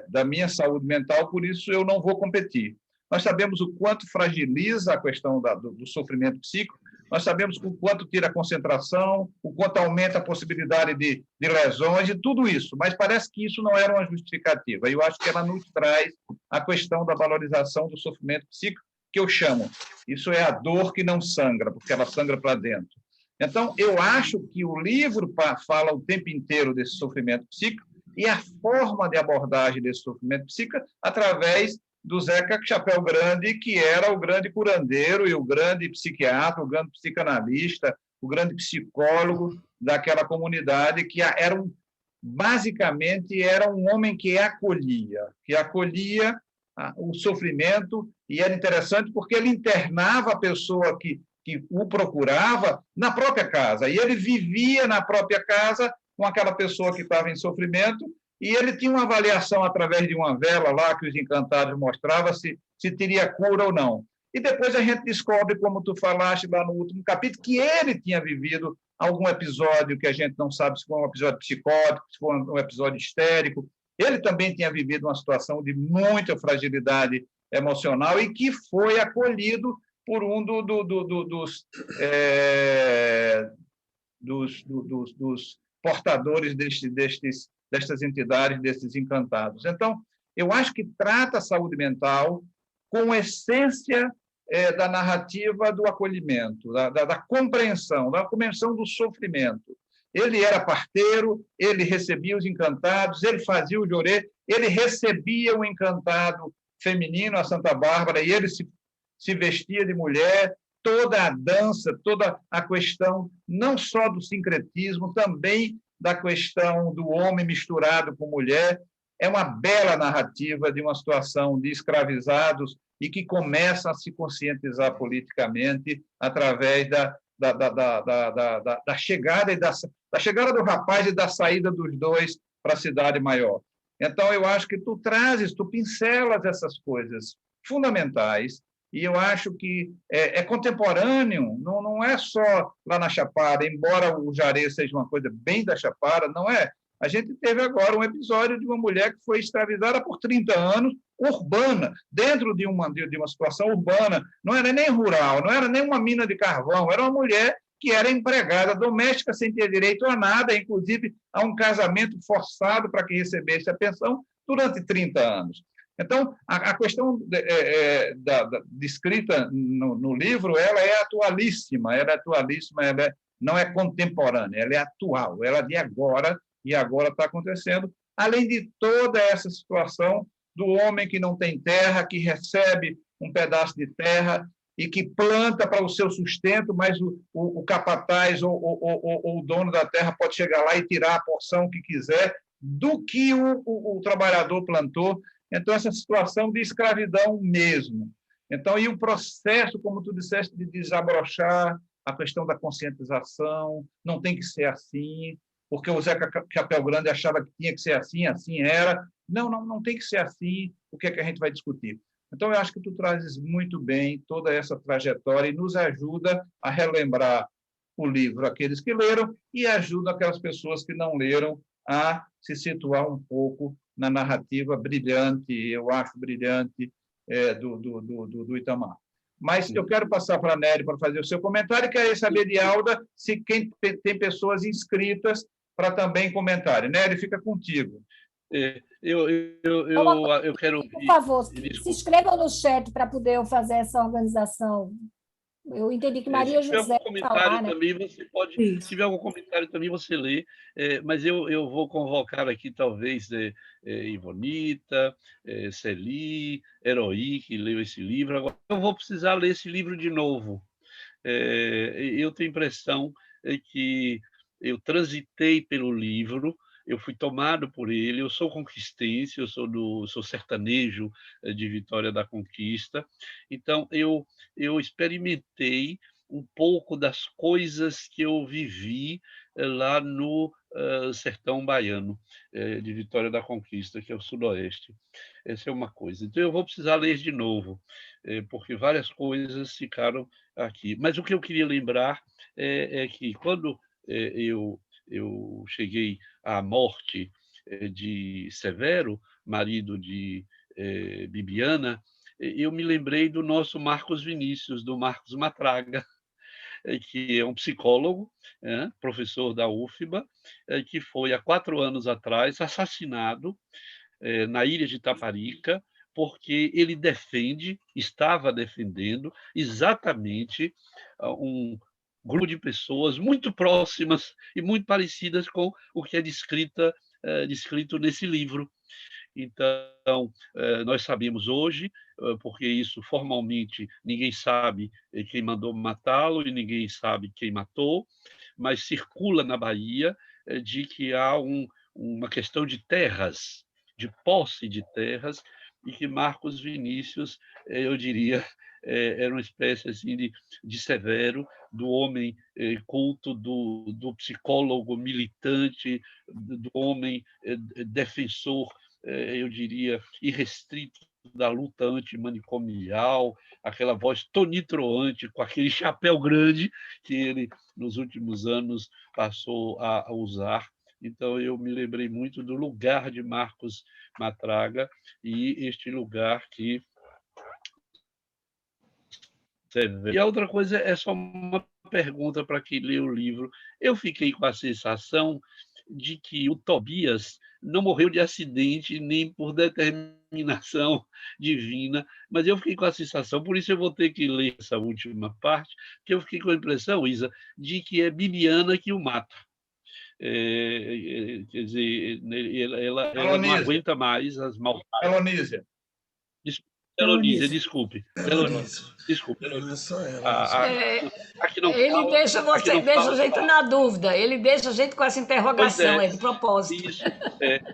da minha saúde mental, por isso eu não vou competir. Nós sabemos o quanto fragiliza a questão do sofrimento psíquico, nós sabemos o quanto tira a concentração, o quanto aumenta a possibilidade de lesões e tudo isso, mas parece que isso não era uma justificativa. Eu acho que ela nos traz a questão da valorização do sofrimento psíquico, que eu chamo, isso é a dor que não sangra, porque ela sangra para dentro. Então, eu acho que o livro fala o tempo inteiro desse sofrimento psíquico e a forma de abordagem desse sofrimento psíquico através do Zeca Chapéu Grande, que era o grande curandeiro e o grande psiquiatra, o grande psicanalista, o grande psicólogo daquela comunidade, que basicamente era um homem que acolhia o sofrimento, e era interessante porque ele internava a pessoa que o procurava na própria casa, e ele vivia na própria casa com aquela pessoa que estava em sofrimento, e ele tinha uma avaliação através de uma vela lá que os encantados mostravam se teria cura ou não. E depois a gente descobre, como tu falaste lá no último capítulo, que ele tinha vivido algum episódio que a gente não sabe se foi um episódio psicótico, se foi um episódio histérico. Ele também tinha vivido uma situação de muita fragilidade emocional e que foi acolhido por um dos portadores destas entidades, desses encantados. Então, eu acho que trata a saúde mental com essência da narrativa do acolhimento, da compreensão do sofrimento. Ele era parteiro, ele recebia os encantados, ele fazia o jorê, ele recebia o encantado feminino, a Santa Bárbara, e ele se vestia de mulher, toda a dança, toda a questão, não só do sincretismo, também da questão do homem misturado com mulher. É uma bela narrativa de uma situação de escravizados e que começa a se conscientizar politicamente através da chegada do rapaz e da saída dos dois para a cidade maior. Então, eu acho que tu pincelas essas coisas fundamentais, e eu acho que é contemporâneo, não é só lá na Chapada, embora o Jaré seja uma coisa bem da Chapada, não é? A gente teve agora um episódio de uma mulher que foi escravizada por 30 anos, urbana, dentro de uma situação urbana, não era nem rural, não era nem uma mina de carvão, era uma mulher que era empregada doméstica sem ter direito a nada, inclusive a um casamento forçado para que recebesse a pensão durante 30 anos. Então, a questão descrita no livro, ela é atualíssima, ela não é contemporânea, ela é atual, ela é de agora, e agora está acontecendo, além de toda essa situação do homem que não tem terra, que recebe um pedaço de terra e que planta para o seu sustento, mas o capataz ou o dono da terra pode chegar lá e tirar a porção que quiser do que o trabalhador plantou. Então, essa situação de escravidão mesmo. Então, e o processo, como tu disseste, de desabrochar a questão da conscientização, não tem que ser assim, porque o Zeca Chapéu Grande achava que tinha que ser assim, assim era. Não tem que ser assim, o que é que a gente vai discutir? Então, eu acho que tu trazes muito bem toda essa trajetória e nos ajuda a relembrar o livro, aqueles que leram, e ajuda aquelas pessoas que não leram a se situar um pouco na narrativa brilhante, eu acho brilhante, do Itamar. Mas eu quero passar para a Nery para fazer o seu comentário e quero saber de Alda se tem pessoas inscritas para também comentarem. Nery, fica contigo. Eu quero... Por favor, se inscrevam no chat para poder eu fazer essa organização. Eu entendi que Maria José falar, né? Também você pode, se tiver algum comentário também você lê, mas eu vou convocar aqui talvez Ivonita, Celi, Heroí, que leu esse livro. Agora eu vou precisar ler esse livro de novo. Eu tenho a impressão que eu transitei pelo livro, eu fui tomado por ele, eu sou conquistense, eu sou sertanejo de Vitória da Conquista, então eu experimentei um pouco das coisas que eu vivi lá no sertão baiano de Vitória da Conquista, que é o sudoeste. Essa é uma coisa. Então eu vou precisar ler de novo, porque várias coisas ficaram aqui. Mas o que eu queria lembrar é que quando eu cheguei à morte de Severo, marido de Bibiana, eu me lembrei do nosso Marcos Vinícius, do Marcos Matraga, que é um psicólogo, professor da UFBA, que foi há 4 anos atrás assassinado na ilha de Taparica, porque ele estava defendendo exatamente um grupo de pessoas muito próximas e muito parecidas com o que é descrito nesse livro. Então, nós sabemos hoje, porque isso formalmente ninguém sabe quem mandou matá-lo e ninguém sabe quem matou, mas circula na Bahia de que há uma questão de terras, de posse de terras, e que Marcos Vinícius, eu diria, era uma espécie assim de Severo, do homem culto, do psicólogo militante, do homem defensor, eu diria, irrestrito da luta antimanicomial, aquela voz tonitroante, com aquele chapéu grande que ele, nos últimos anos, passou a usar. Então, eu me lembrei muito do lugar de Marcos Matraga e este lugar que... E a outra coisa é só uma pergunta para quem lê o livro. Eu fiquei com a sensação de que o Tobias não morreu de acidente nem por determinação divina, mas eu fiquei com a sensação, por isso eu vou ter que ler essa última parte, que eu fiquei com a impressão, Isa, de que é Bibiana que o mata. Quer dizer, ela não aguenta mais as maldades. Helonísia. Helonísia, desculpe. Desculpe. Não é só ela. Ele deixa a gente na dúvida, ele deixa a gente com essa interrogação, de propósito. Isso,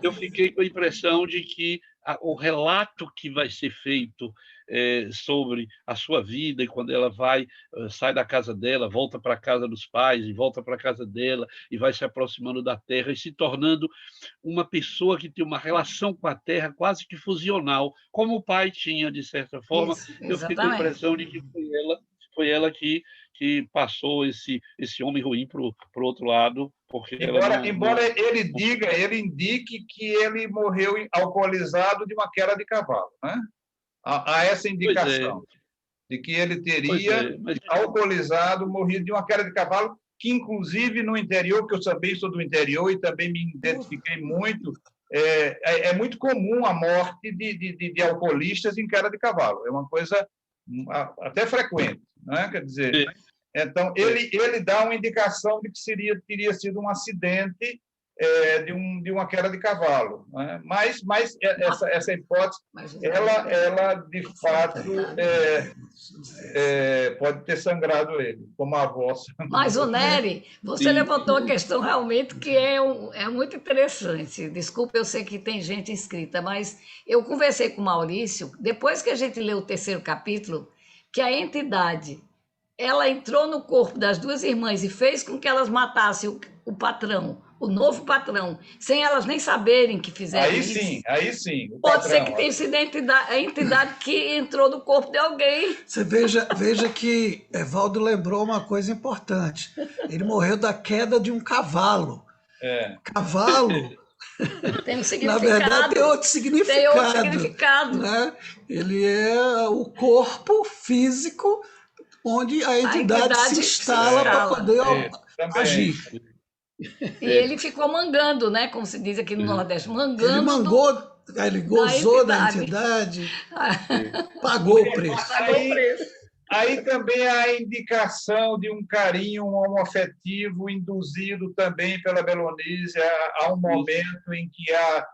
eu fiquei com a impressão de que o relato que vai ser feito sobre a sua vida, e quando ela sai da casa dela, volta para a casa dos pais, e volta para a casa dela, e vai se aproximando da terra, e se tornando uma pessoa que tem uma relação com a terra quase que fusional, como o pai tinha, de certa forma. Eu fiquei com a impressão de que foi ela que passou esse homem ruim para o outro lado, porque embora ele indique que ele morreu alcoolizado de uma queda de cavalo, né? Há essa indicação de que ele teria alcoolizado, morrido de uma queda de cavalo, que inclusive no interior, que eu também sou do interior e também me identifiquei muito, é muito comum a morte de alcoolistas em queda de cavalo. É uma coisa até frequente, né? Quer dizer, então ele dá uma indicação de que teria sido um acidente de uma queda de cavalo, né? Mas essa hipótese, ela de fato pode ter sangrado ele, como a avó. Mas, Nery, você levantou uma questão realmente que é muito interessante. Desculpa, eu sei que tem gente inscrita, mas eu conversei com o Maurício, depois que a gente leu o 3º capítulo, que a entidade ela entrou no corpo das 2 irmãs e fez com que elas matassem o patrão, o novo patrão, sem elas nem saberem que fizeram isso. Aí sim. Pode ser que tenha sido a entidade que entrou no corpo de alguém. Você veja que Evaldo lembrou uma coisa importante. Ele morreu da queda de um cavalo. Cavalo, tem um significado. Na verdade, tem outro significado. Né? Ele é o corpo físico onde a entidade se instala para poder agir. E ele ficou mangando, né? Como se diz aqui no Nordeste, mangando. Ele gozou da entidade, pagou o preço. Aí também há a indicação de um carinho homoafetivo induzido também pela Belonísia. Há um momento em que há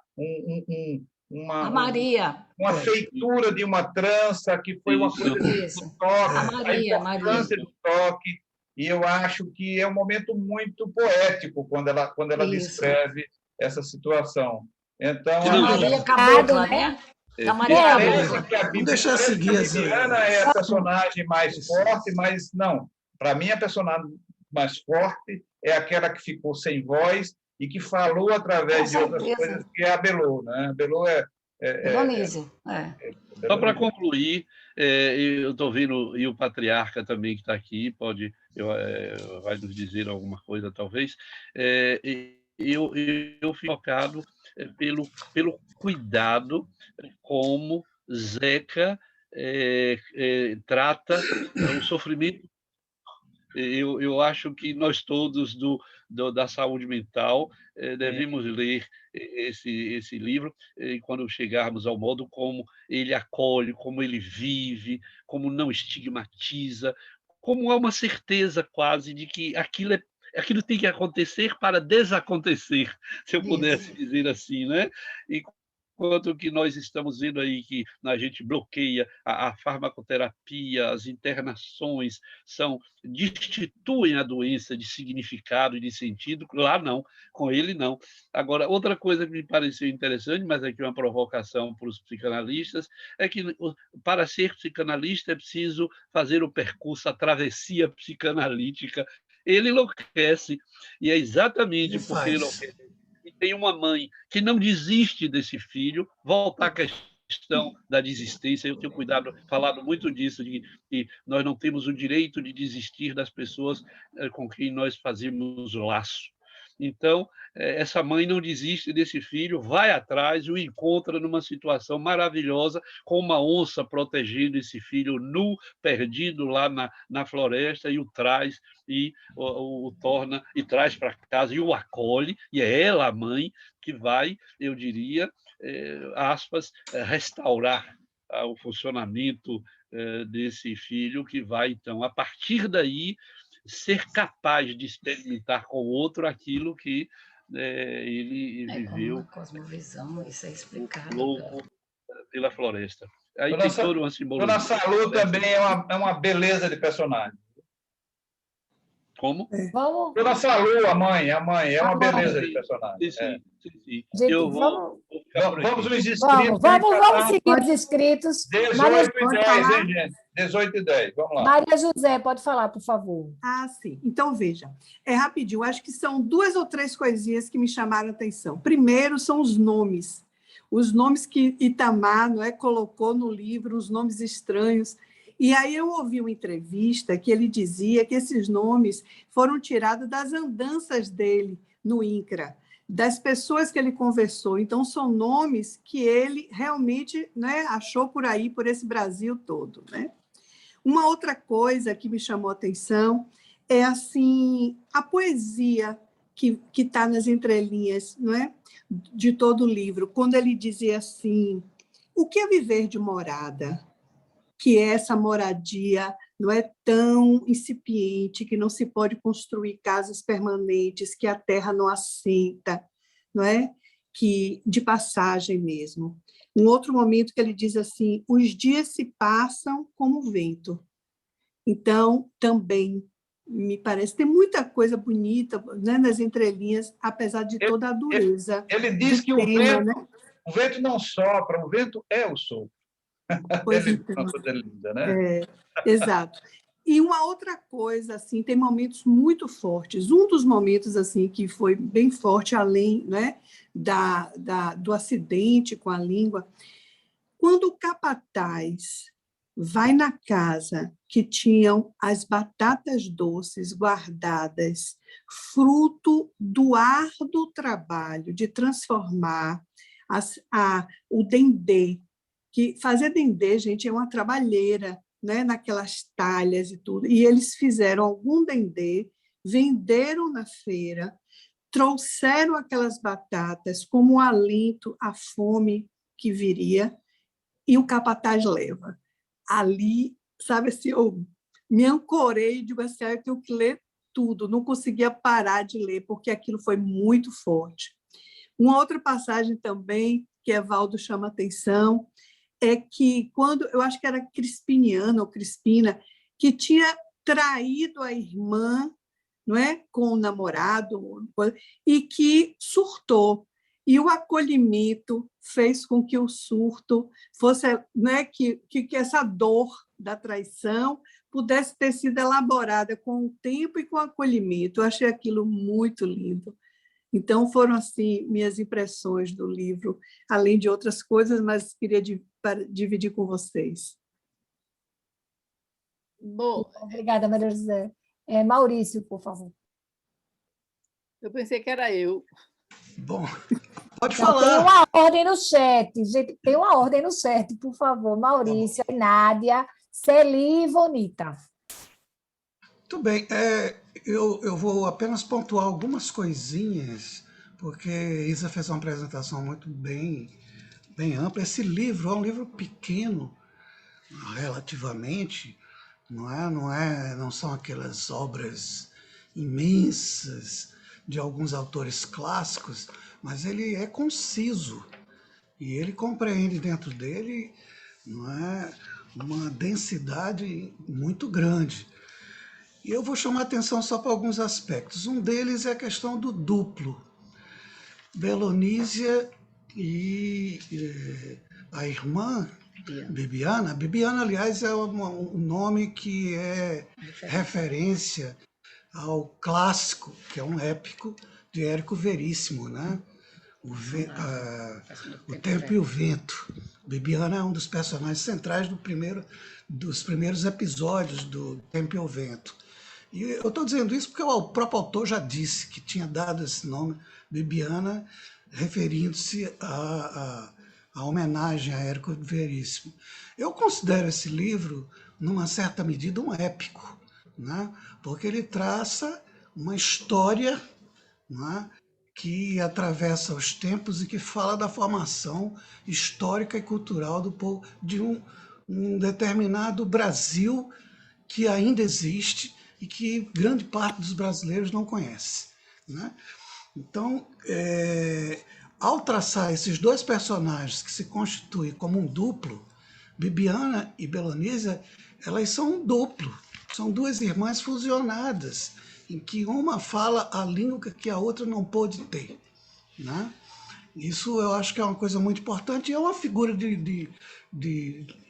uma feitura de uma trança, que foi uma coisa do toque, a importância do toque. E eu acho que é um momento muito poético quando ela descreve essa situação. Então, a Maria Cabocla, né? A Maria Cabocla. Vamos deixar seguir. A Bibiana é a personagem mais forte, mas não. Para mim, a personagem mais forte é aquela que ficou sem voz e que falou através de outras coisas, que é a Belô, né? A Belô Só para concluir, eu estou vendo, e o patriarca também que está aqui pode vai nos dizer alguma coisa, talvez. Eu fui tocado pelo cuidado como Zeca trata o sofrimento. Eu acho que nós todos da saúde mental devemos ler esse livro, e quando chegarmos ao modo como ele acolhe, como ele vive, como não estigmatiza, como há uma certeza quase de que aquilo tem que acontecer para desacontecer, se eu pudesse dizer assim, né? Enquanto que nós estamos vendo aí que a gente bloqueia a farmacoterapia, as internações destituem a doença de significado e de sentido, lá não, com ele não. Agora, outra coisa que me pareceu interessante, mas aqui uma provocação para os psicanalistas, é que para ser psicanalista é preciso fazer o percurso, a travessia psicanalítica. Ele enlouquece, e é exatamente porque ele enlouquece. E tem uma mãe que não desiste desse filho, voltar à questão da desistência. Eu tenho falado muito disso, de que nós não temos o direito de desistir das pessoas com quem nós fazemos laço. Então, essa mãe não desiste desse filho, vai atrás, o encontra numa situação maravilhosa, com uma onça protegendo esse filho nu, perdido lá na floresta, e o traz e o torna e traz para casa e o acolhe, e é ela, a mãe, que vai, eu diria, aspas, restaurar o funcionamento desse filho, que vai, então, a partir daí, ser capaz de experimentar com o outro aquilo que ele viveu. Uma cosmovisão, isso é explicado. Louco pela floresta. Aí tem toda uma simbologia. Dona Salu também é uma beleza de personagem. Como? Vamos. Dona Salu, a mãe, é uma beleza de personagem. Sim. Gente, vamos os inscritos. Vamos seguir os inscritos. 18h10, hein, gente? 18h10, vamos lá. Maria José, pode falar, por favor. Sim. Então, veja, rapidinho, acho que são 2 ou 3 coisinhas que me chamaram a atenção. Primeiro, são os nomes. Os nomes que Itamar, colocou no livro, os nomes estranhos. E aí eu ouvi uma entrevista que ele dizia que esses nomes foram tirados das andanças dele no INCRA, das pessoas que ele conversou. Então, são nomes que ele realmente achou por aí, por esse Brasil todo. Uma outra coisa que me chamou a atenção é assim, a poesia que está nas entrelinhas, de todo o livro, quando ele dizia assim: o que é viver de morada? Que essa moradia não é tão incipiente, que não se pode construir casas permanentes, que a terra não assenta, que de passagem mesmo. Um outro momento que ele diz assim: os dias se passam como o vento. Então, também, me parece, tem muita coisa bonita nas entrelinhas, apesar de toda a dureza. Ele diz que o vento não sopra, o vento é o sopro. Pois uma coisa linda, né? Exato. E uma outra coisa, assim, tem momentos muito fortes. Um dos momentos assim que foi bem forte, além do acidente com a língua, quando o capataz vai na casa que tinham as batatas doces guardadas, fruto do árduo trabalho de transformar o dendê, que fazer dendê, gente, é uma trabalheira, naquelas talhas e tudo. E eles fizeram algum dendê, venderam na feira, trouxeram aquelas batatas como um alento à fome que viria, e o capataz leva. Ali, sabe assim, eu me ancorei e digo assim: eu tenho que ler tudo, não conseguia parar de ler, porque aquilo foi muito forte. Uma outra passagem também que Evaldo chama atenção é que quando, eu acho que era Crispiniana ou Crispina, que tinha traído a irmã, com o namorado, e que surtou. E o acolhimento fez com que o surto fosse, que essa dor da traição pudesse ter sido elaborada com o tempo e com o acolhimento. Eu achei aquilo muito lindo. Então, foram assim minhas impressões do livro, além de outras coisas, mas queria dividir com vocês. Bom, obrigada, Maria José. Maurício, por favor. Eu pensei que era eu. Bom, pode Então, tem falar. uma ordem no chat, gente, tem uma ordem no chat, por favor. Maurício, Nádia, Celi e Vonita. Muito bem. Eu vou apenas pontuar algumas coisinhas, porque Isa fez uma apresentação muito bem ampla. Esse livro é um livro pequeno, relativamente, não são aquelas obras imensas de alguns autores clássicos, mas ele é conciso e ele compreende dentro dele, uma densidade muito grande. E eu vou chamar a atenção só para alguns aspectos. Um deles é a questão do duplo. Belonísia e a irmã Bibiana. Bibiana, aliás, é um nome que é referência ao clássico, que é um épico de Érico Veríssimo, né? O Tempo e o Vento. Bibiana é um dos personagens centrais dos primeiros episódios do Tempo e o Vento. E eu estou dizendo isso porque o próprio autor já disse que tinha dado esse nome, Bibiana, referindo-se à homenagem a Érico Veríssimo. Eu considero esse livro, numa certa medida, um épico, né? Porque ele traça uma história, né, que atravessa os tempos e que fala da formação histórica e cultural do povo, de um determinado Brasil que ainda existe e que grande parte dos brasileiros não conhece, né? Então, ao traçar esses dois personagens que se constituem como um duplo, Bibiana e Belonísia, elas são um duplo, são duas irmãs fusionadas, em que uma fala a língua que a outra não pôde ter, né? Isso eu acho que é uma coisa muito importante e é uma figura de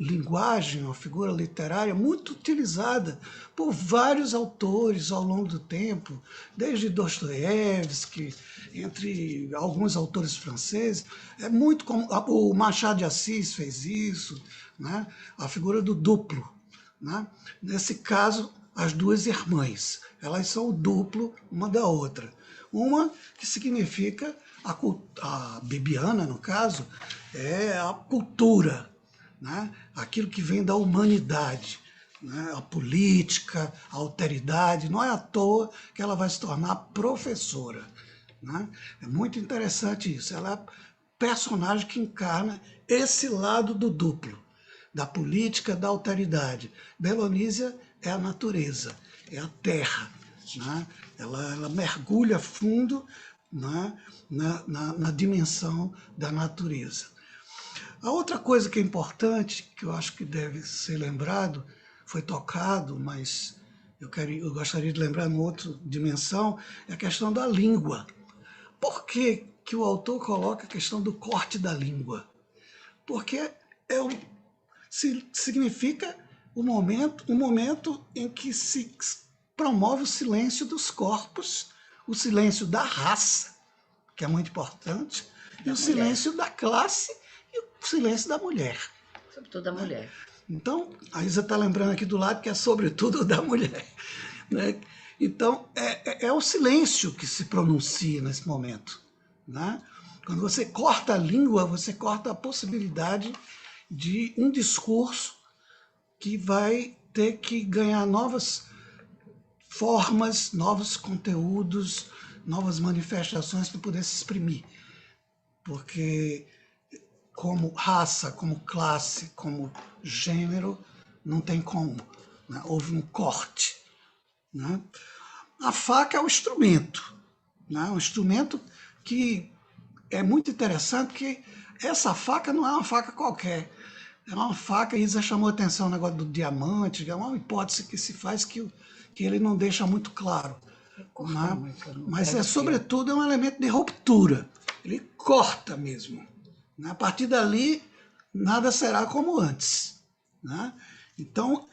linguagem, uma figura literária muito utilizada por vários autores ao longo do tempo, desde Dostoiévski, entre alguns autores franceses. É muito comum, o Machado de Assis fez isso, né? A figura do duplo, né? Nesse caso, as duas irmãs, elas são o duplo uma da outra. Uma que significa, a Bibiana, no caso, é a cultura, né? Aquilo que vem da humanidade, né? A política, a alteridade. Não é à toa que ela vai se tornar professora, né? É muito interessante isso. Ela é personagem que encarna esse lado do duplo, da política, da alteridade. Belonísia é a natureza, é a terra, né? Ela mergulha fundo, né, na dimensão da natureza. A outra coisa que é importante, que eu acho que deve ser lembrado, foi tocado, mas eu gostaria de lembrar numa outra dimensão, é a questão da língua. Por que que o autor coloca a questão do corte da língua? Porque significa um momento em que se promove o silêncio dos corpos, o silêncio da raça, que é muito importante, e o silêncio da classe e o silêncio da mulher. Sobretudo da mulher. Então, a Isa está lembrando aqui do lado que é sobretudo da mulher, né? Então, é o silêncio que se pronuncia nesse momento, né? Quando você corta a língua, você corta a possibilidade de um discurso que vai ter que ganhar novas formas, novos conteúdos, novas manifestações para poder se exprimir. Porque como raça, como classe, como gênero, não tem como, né? Houve um corte, né? A faca é o instrumento, né? Um instrumento que é muito interessante, porque essa faca não é uma faca qualquer. É uma faca, Isa chamou a atenção no negócio do diamante, é uma hipótese que se faz que ele não deixa muito claro, né? Mas sobretudo é um elemento de ruptura, ele corta mesmo, né? A partir dali nada será como antes, né? Então,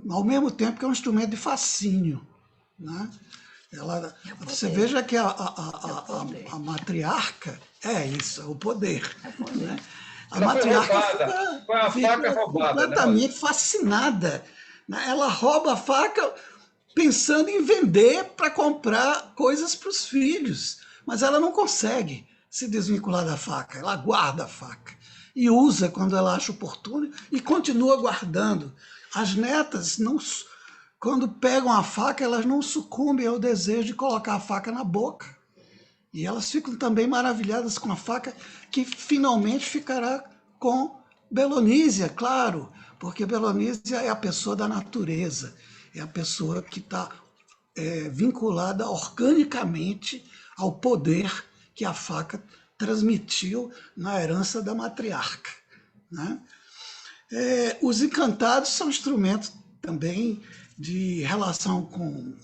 ao mesmo tempo que é um instrumento de fascínio, né? Você veja que a matriarca é isso, é o poder, né? A matriarca fica completamente fascinada, né? Ela rouba a faca pensando em vender para comprar coisas para os filhos, mas ela não consegue se desvincular da faca, ela guarda a faca e usa quando ela acha oportuno e continua guardando. As netas, quando pegam a faca, elas não sucumbem ao desejo de colocar a faca na boca. E elas ficam também maravilhadas com a faca, que finalmente ficará com Belonísia, claro, porque Belonísia é a pessoa da natureza, é a pessoa que está vinculada organicamente ao poder que a faca transmitiu na herança da matriarca, né? Os encantados são instrumentos também de relação com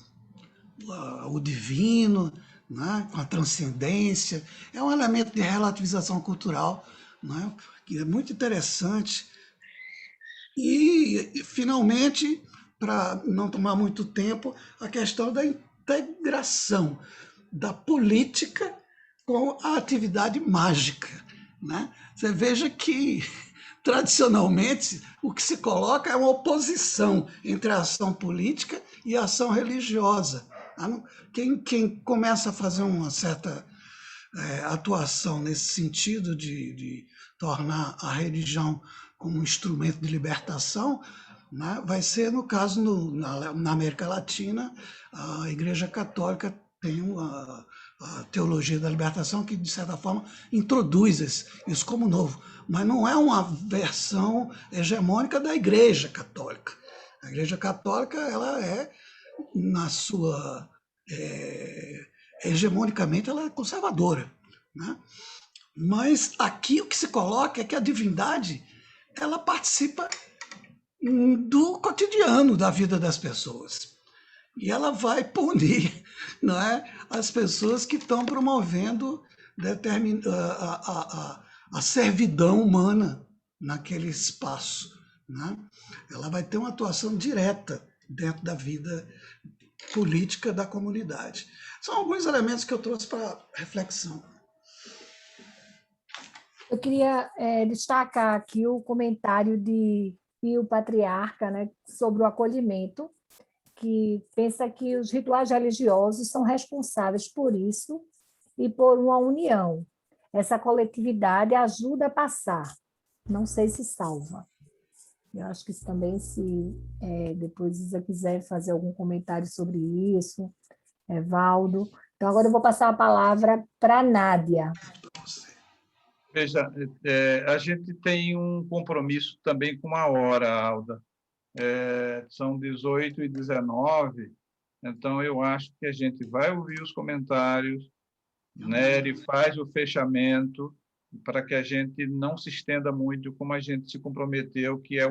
o divino, né? Com a transcendência. É um elemento de relativização cultural, né? Que é muito interessante. E, finalmente, para não tomar muito tempo, a questão da integração da política com a atividade mágica, né? Você veja que, tradicionalmente, o que se coloca é uma oposição entre a ação política e a ação religiosa. Quem começa a fazer uma certa atuação nesse sentido de tornar a religião como um instrumento de libertação, né, vai ser, no caso, na América Latina, a Igreja Católica tem a teologia da libertação que, de certa forma, introduz isso como novo, mas não é uma versão hegemônica da Igreja Católica. A Igreja Católica, ela na sua hegemonicamente, ela é conservadora, né? Mas aqui o que se coloca é que a divindade ela participa do cotidiano da vida das pessoas. E ela vai punir, não é, as pessoas que estão promovendo a servidão humana naquele espaço, né? Ela vai ter uma atuação direta dentro da vida política da comunidade. São alguns elementos que eu trouxe para reflexão. Eu queria destacar aqui o comentário de Pio Patriarca, né, sobre o acolhimento, que pensa que os rituais religiosos são responsáveis por isso e por uma união. Essa coletividade ajuda a passar, não sei se salva. Eu acho que isso também, se depois Isa quiser fazer algum comentário sobre isso, Valdo. Então, agora eu vou passar a palavra para a Nádia. Veja, a gente tem um compromisso também com a hora, Alda. São 18h19, então eu acho que a gente vai ouvir os comentários, Nery faz o fechamento, para que a gente não se estenda muito, como a gente se comprometeu, que é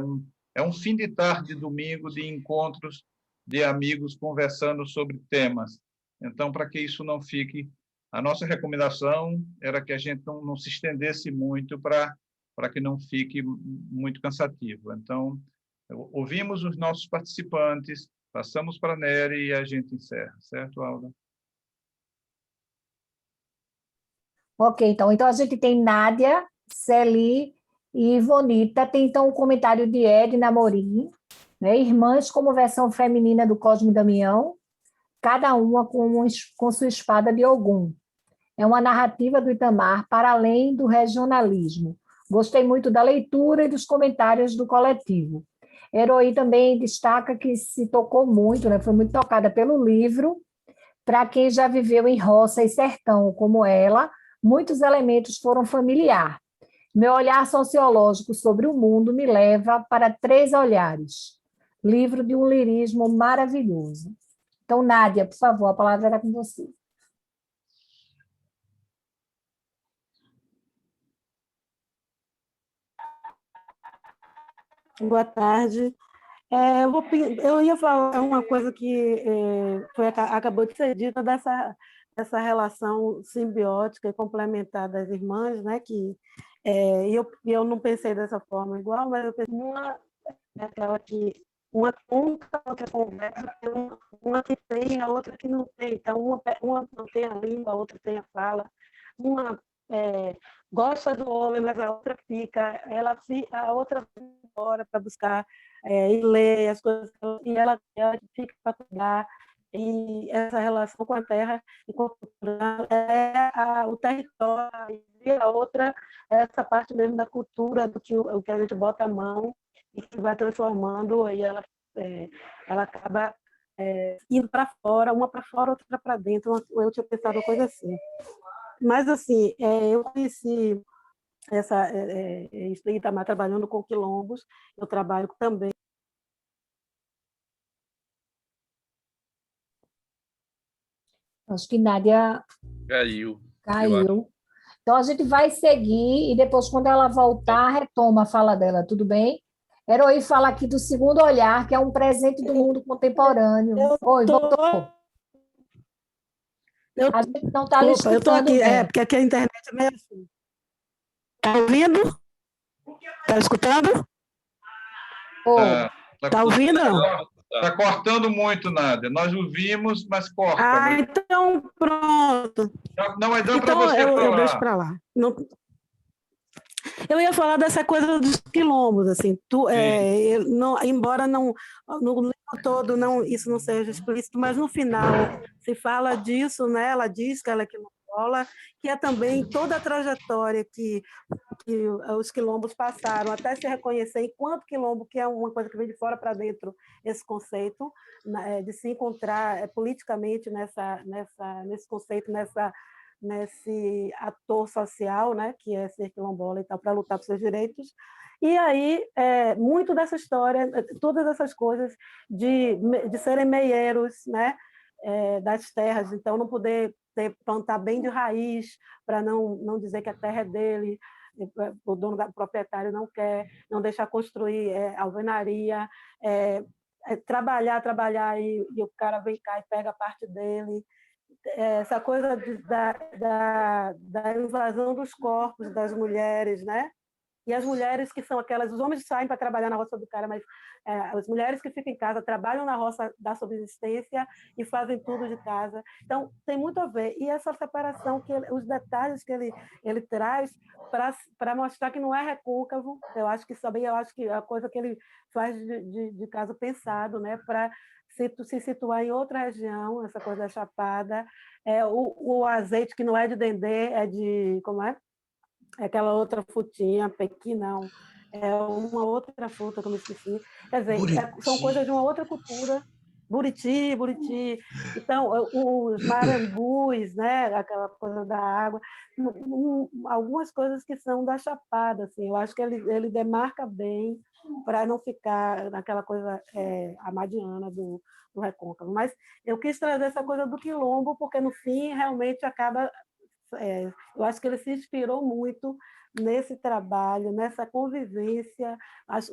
um fim de tarde, domingo, de encontros de amigos conversando sobre temas. Então, para que isso não fique... A nossa recomendação era que a gente não se estendesse muito para que não fique muito cansativo. Então, ouvimos os nossos participantes, passamos para a Nery e a gente encerra. Certo, Alda? Ok, então a gente tem Nádia, Celi e Ivonita. Tem então o comentário de Edna Amorim, né? Irmãs como versão feminina do Cosme Damião, cada uma com sua espada de Ogum. É uma narrativa do Itamar para além do regionalismo. Gostei muito da leitura e dos comentários do coletivo. Heroí também destaca que se tocou muito, né? Foi muito tocada pelo livro. Para quem já viveu em roça e sertão como ela, muitos elementos foram familiar. Meu olhar sociológico sobre o mundo me leva para 3 olhares. Livro de um lirismo maravilhoso. Então, Nádia, por favor, a palavra era com você. Boa tarde. Eu ia falar uma coisa que acabou de ser dita dessa relação simbiótica e complementar das irmãs, né? Que eu não pensei dessa forma igual, mas eu pensei aquela que uma conta, a outra conversa, uma que tem, a outra que não tem. Então, uma não tem a língua, a outra tem a fala. Uma gosta do homem, mas a outra fica, a outra vai embora para buscar e ler as coisas, e ela fica para cuidar. E essa relação com a terra e com a cultura o território, e a outra é essa parte mesmo da cultura, do que, o que a gente bota a mão e que vai transformando, e ela acaba indo para fora, uma para fora, outra para dentro. Eu tinha pensado uma coisa assim. Mas, assim, eu conheci isso em Itamar, trabalhando com quilombos, eu trabalho também. Acho que Nádia Caiu. caiu. Então, a gente vai seguir e depois, quando ela voltar, retoma a fala dela, tudo bem? Heroí fala aqui do segundo olhar, que é um presente do mundo contemporâneo. Oi, voltou. A gente não está lhe Desculpa, eu estou escutando aqui, bem. porque aqui a internet é meio assim. Está ouvindo? Está escutando? Oi. Está ouvindo? Está cortando muito, Nádia. Nós ouvimos, mas corta. Mas... Então pronto. Não, mas dá para Então você falar. eu deixo para lá. Não... Eu ia falar dessa coisa dos quilombos, assim, embora no livro todo isso não seja explícito, mas no final se fala disso, né? Ela diz que ela é quilombola, que é também toda a trajetória que os quilombos passaram, até se reconhecer enquanto quilombo, que é uma coisa que vem de fora para dentro, esse conceito, de se encontrar politicamente nesse conceito, nesse ator social, né, que é ser quilombola e tal, para lutar por seus direitos. E aí, muito dessa história, todas essas coisas de serem meieiros, né, das terras, então não poder plantar bem de raiz, para não dizer que a terra é dele, o dono, o proprietário não quer, não deixar construir alvenaria, trabalhar e o cara vem cá e pega a parte dele. Essa coisa da invasão dos corpos das mulheres, né? E as mulheres que são aquelas, os homens saem para trabalhar na roça do cara, mas as mulheres que ficam em casa trabalham na roça da subsistência e fazem tudo de casa. Então, tem muito a ver. E essa separação, os detalhes que ele traz para mostrar que não é recôncavo, eu acho que é a coisa que ele faz de caso pensado, né? Para se situar em outra região, essa coisa da chapada. O azeite que não é de dendê, é de... Como é? É aquela outra frutinha, pequi não, é uma outra fruta que eu me esqueci. Quer dizer, são coisas de uma outra cultura. Buriti. Então, os marambus, né? Aquela coisa da água, algumas coisas que são da Chapada. Assim, eu acho que ele demarca bem para não ficar naquela coisa amadiana do recôncavo. Mas eu quis trazer essa coisa do quilombo, porque, no fim, realmente acaba... eu acho que ele se inspirou muito nesse trabalho, nessa convivência,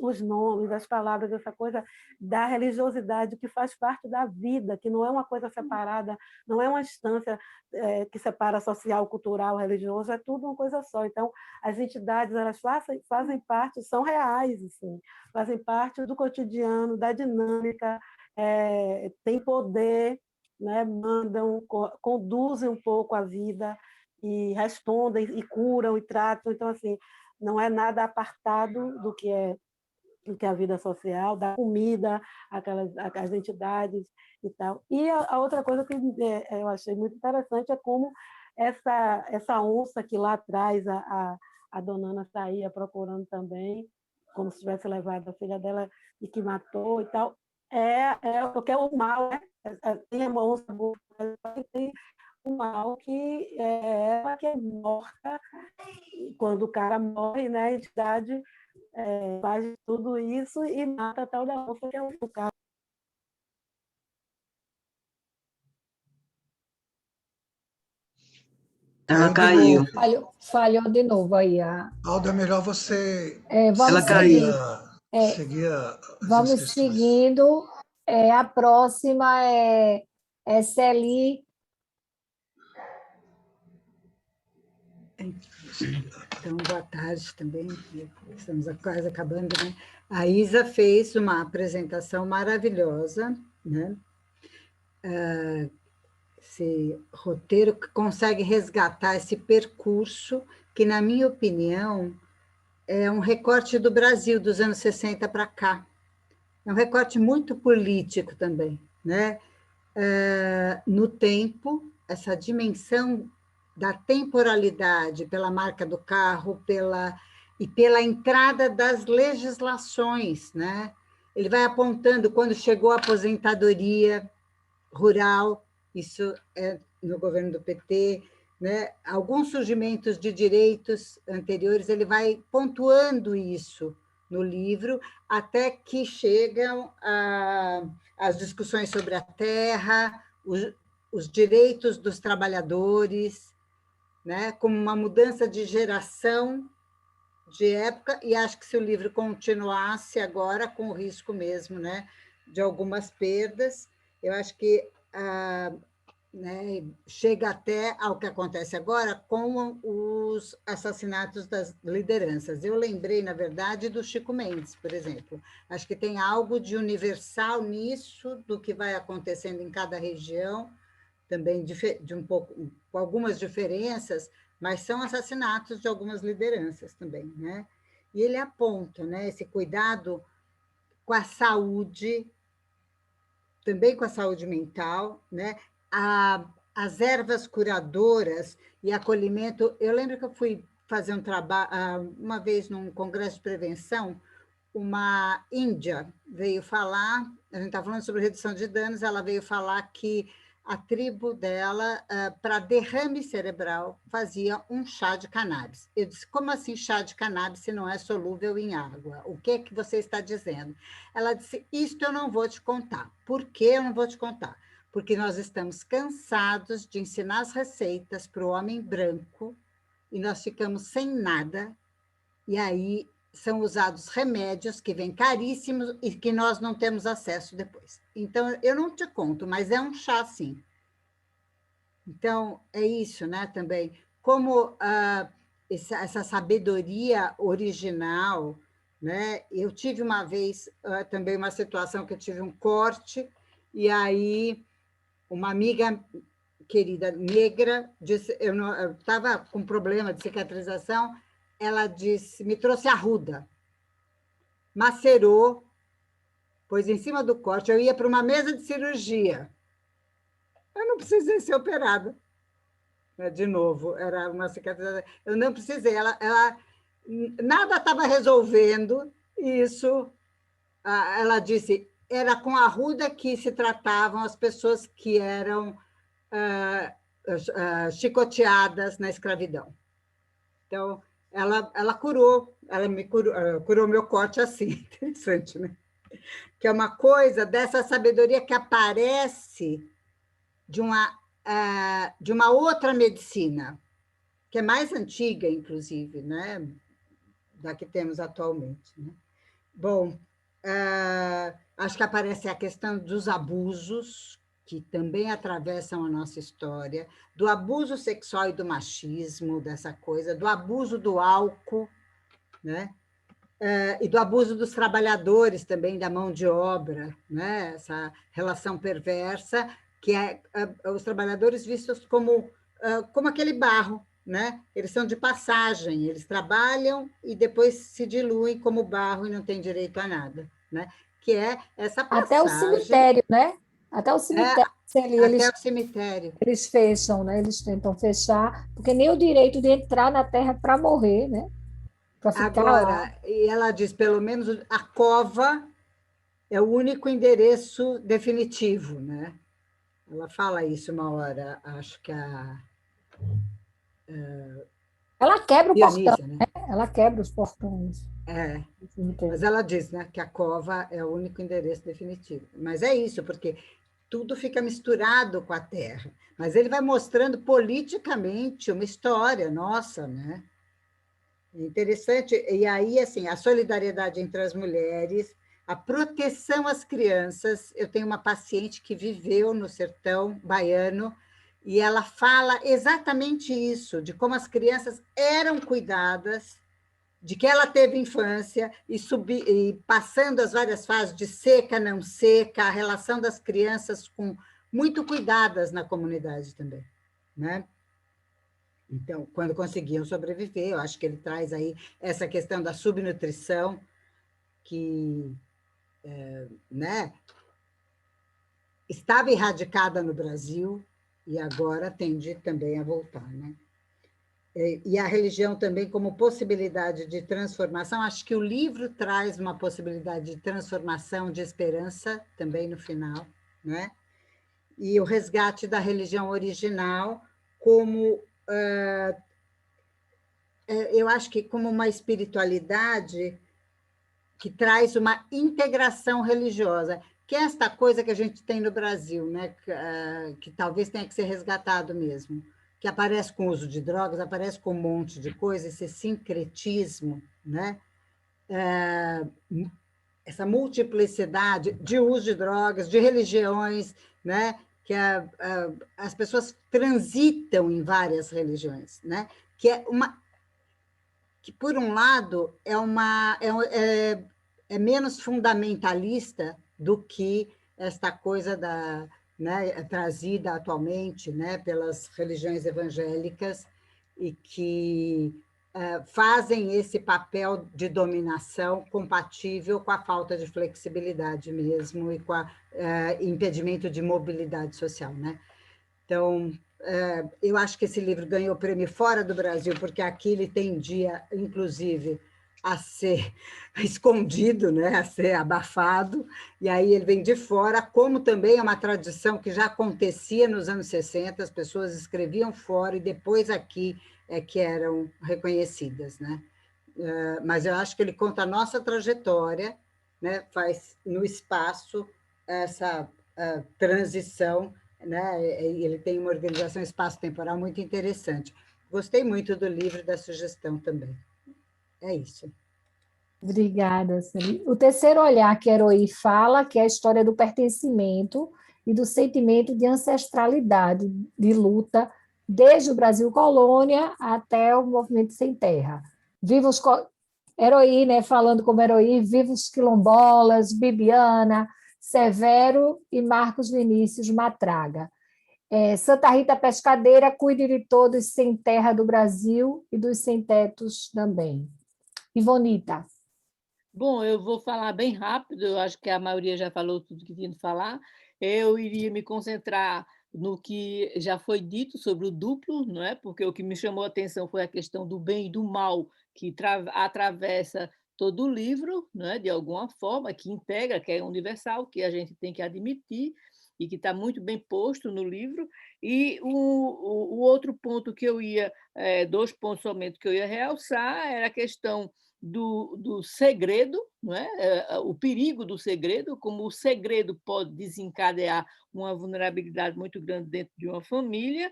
os nomes, as palavras, essa coisa da religiosidade que faz parte da vida, que não é uma coisa separada, não é uma instância que separa social, cultural, religioso, é tudo uma coisa só. Então, as entidades, elas fazem parte, são reais, assim, fazem parte do cotidiano, da dinâmica, têm poder, né, mandam, conduzem um pouco a vida, e respondem, e curam, e tratam. Então, assim, não é nada apartado do que é a vida social, da comida, as entidades e tal. E a outra coisa que eu achei muito interessante é como essa onça que lá atrás a dona Ana saía procurando também, como se tivesse levado a filha dela e que matou e tal, porque é o mal, né? Tem uma onça boa, tem o mal que é ela que é morta, quando o cara morre, né, a entidade faz tudo isso e mata a tal da onça, que é o cara. Ela caiu. Falhou de novo aí. Aldo, é melhor você vamos seguir as vamos inscrições. seguindo. A próxima é Celi. Então, boa tarde também, estamos quase acabando, né? A Isa fez uma apresentação maravilhosa, né? esse roteiro que consegue resgatar esse percurso que, na minha opinião, é um recorte do Brasil dos anos 60 para cá. É um recorte muito político também, né? No tempo, essa dimensão da temporalidade pela marca do carro, e pela entrada das legislações, né? Ele vai apontando quando chegou a aposentadoria rural, isso é no governo do PT, né? Alguns surgimentos de direitos anteriores, ele vai pontuando isso no livro, até que chegam as discussões sobre a terra, os direitos dos trabalhadores, né? Como uma mudança de geração, de época, e acho que se o livro continuasse agora, com o risco mesmo, né, de algumas perdas, eu acho que né, chega até ao que acontece agora com os assassinatos das lideranças. Eu lembrei, na verdade, do Chico Mendes, por exemplo. Acho que tem algo de universal nisso, do que vai acontecendo em cada região, também de um pouco, com algumas diferenças, mas são assassinatos de algumas lideranças também, né? E ele aponta, né, esse cuidado com a saúde, também com a saúde mental, né? As ervas curadoras e acolhimento. Eu lembro que eu fui fazer um trabalho, uma vez num congresso de prevenção, uma índia veio falar, a gente está falando sobre redução de danos, ela veio falar que a tribo dela, para derrame cerebral, fazia um chá de cannabis. Eu disse, como assim chá de cannabis se não é solúvel em água? O que é que você está dizendo? Ela disse, isto eu não vou te contar. Por que eu não vou te contar? Porque nós estamos cansados de ensinar as receitas para o homem branco e nós ficamos sem nada, e aí são usados remédios que vêm caríssimos e que nós não temos acesso depois. Então, eu não te conto, mas é um chá, sim. Então, é isso, né, também. Como essa sabedoria original, né? Eu tive uma vez também uma situação que eu tive um corte, e aí uma amiga querida negra disse, eu estava com problema de cicatrização, ela disse, me trouxe arruda, macerou, pôs em cima do corte, eu ia para uma mesa de cirurgia. Eu não precisei ser operada. De novo, era uma cicatrização. Eu não precisei, nada estava resolvendo isso. Ela disse, era com a arruda que se tratavam as pessoas que eram chicoteadas na escravidão. Então, ela curou, curou meu corte assim, interessante, né? Que é uma coisa dessa sabedoria que aparece de uma outra medicina, que é mais antiga, inclusive, né? Da que temos atualmente, né? Bom, acho que aparece a questão dos abusos, que também atravessam a nossa história, do abuso sexual e do machismo, dessa coisa, do abuso do álcool, né? E do abuso dos trabalhadores também, da mão de obra, né? Essa relação perversa, que é os trabalhadores vistos como aquele barro, né? Eles são de passagem, eles trabalham e depois se diluem como barro e não têm direito a nada, né? Que é essa passagem... Até o cemitério, né? Até o cemitério. Até o cemitério. Eles fecham, né? Eles tentam fechar, porque nem o direito de entrar na terra para morrer, né? Para ficar agora, lá. E ela diz, pelo menos a cova é o único endereço definitivo, né? Ela fala isso uma hora, acho que Ela quebra o Dionisia, portão, né? Ela quebra os portões. Mas ela diz, né, que a cova é o único endereço definitivo. Mas é isso, porque tudo fica misturado com a terra. Mas ele vai mostrando politicamente uma história nossa, né? Interessante. E aí, assim, a solidariedade entre as mulheres, a proteção às crianças. Eu tenho uma paciente que viveu no sertão baiano e ela fala exatamente isso, de como as crianças eram cuidadas, de que ela teve infância e passando as várias fases de seca, não seca, a relação das crianças com muito cuidadas na comunidade também, né? Então, quando conseguiam sobreviver, eu acho que ele traz aí essa questão da subnutrição, que né, estava erradicada no Brasil e agora tende também a voltar, né? E a religião também como possibilidade de transformação. Acho que o livro traz uma possibilidade de transformação, de esperança também no final, né? E o resgate da religião original como eu acho que como uma espiritualidade que traz uma integração religiosa, que é esta coisa que a gente tem no Brasil, né? Que talvez tenha que ser resgatado mesmo, que aparece com o uso de drogas, aparece com um monte de coisa, esse sincretismo, né? Essa multiplicidade de uso de drogas, de religiões, né? Que as pessoas transitam em várias religiões, né? Que por um lado é menos fundamentalista do que esta coisa né, trazida atualmente, né, pelas religiões evangélicas e que fazem esse papel de dominação compatível com a falta de flexibilidade mesmo e com o impedimento de mobilidade social, né? Então, eu acho que esse livro ganhou o prêmio fora do Brasil, porque aqui ele tendia, inclusive, a ser escondido, né? A ser abafado, e aí ele vem de fora, como também é uma tradição que já acontecia nos anos 60, as pessoas escreviam fora e depois aqui é que eram reconhecidas, né? Mas eu acho que ele conta a nossa trajetória, né? Faz no espaço essa transição, né? Ele tem uma organização espaço-temporal muito interessante. Gostei muito do livro e da sugestão também. É isso. Obrigada, Celi. O terceiro olhar que Heroí fala, que é a história do pertencimento e do sentimento de ancestralidade, de luta, desde o Brasil colônia até o movimento sem terra. Viva os Heroí, né, falando como Heroí, viva os quilombolas, Bibiana, Severo e Marcos Vinícius Matraga. Santa Rita Pescadeira, cuide de todos sem terra do Brasil e dos sem-tetos também. Ivonita. Bom, eu vou falar bem rápido, eu acho que a maioria já falou tudo que tinha de falar. Eu iria me concentrar no que já foi dito sobre o duplo, não é? Porque o que me chamou a atenção foi a questão do bem e do mal, que atravessa todo o livro, não é? De alguma forma, que integra, que é universal, que a gente tem que admitir, e que está muito bem posto no livro. E o outro ponto que eu ia, 2 pontos somente que eu ia realçar, era a questão do segredo, não é? O perigo do segredo, como o segredo pode desencadear uma vulnerabilidade muito grande dentro de uma família,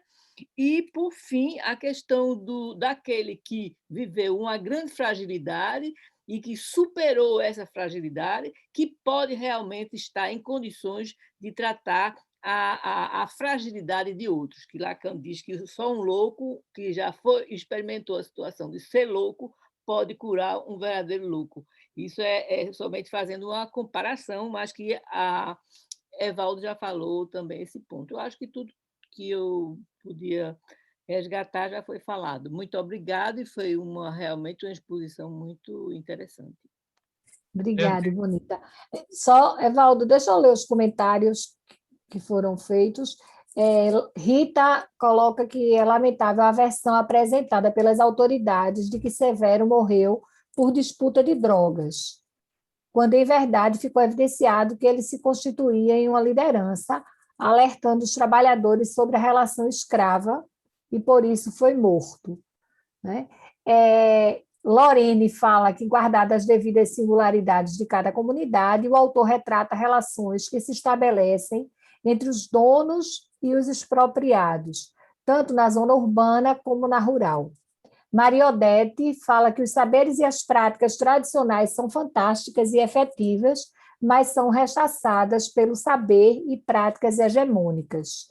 e, por fim, a questão daquele que viveu uma grande fragilidade e que superou essa fragilidade, que pode realmente estar em condições de tratar a fragilidade de outros, que Lacan diz que só um louco que já experimentou a situação de ser louco pode curar um verdadeiro louco. Isso é somente fazendo uma comparação, mas que a Evaldo já falou também esse ponto. Eu acho que tudo que eu podia resgatar já foi falado. Muito obrigada, e foi realmente uma exposição muito interessante. Obrigada, Bonita. Só, Evaldo, deixa eu ler os comentários que foram feitos. Rita coloca que é lamentável a versão apresentada pelas autoridades de que Severo morreu por disputa de drogas, quando, em verdade, ficou evidenciado que ele se constituía em uma liderança, alertando os trabalhadores sobre a relação escrava, e por isso foi morto, né? Lorene fala que, guardadas as devidas singularidades de cada comunidade, o autor retrata relações que se estabelecem entre os donos e os expropriados, tanto na zona urbana como na rural. Maria Odete fala que os saberes e as práticas tradicionais são fantásticas e efetivas, mas são rechaçadas pelo saber e práticas hegemônicas.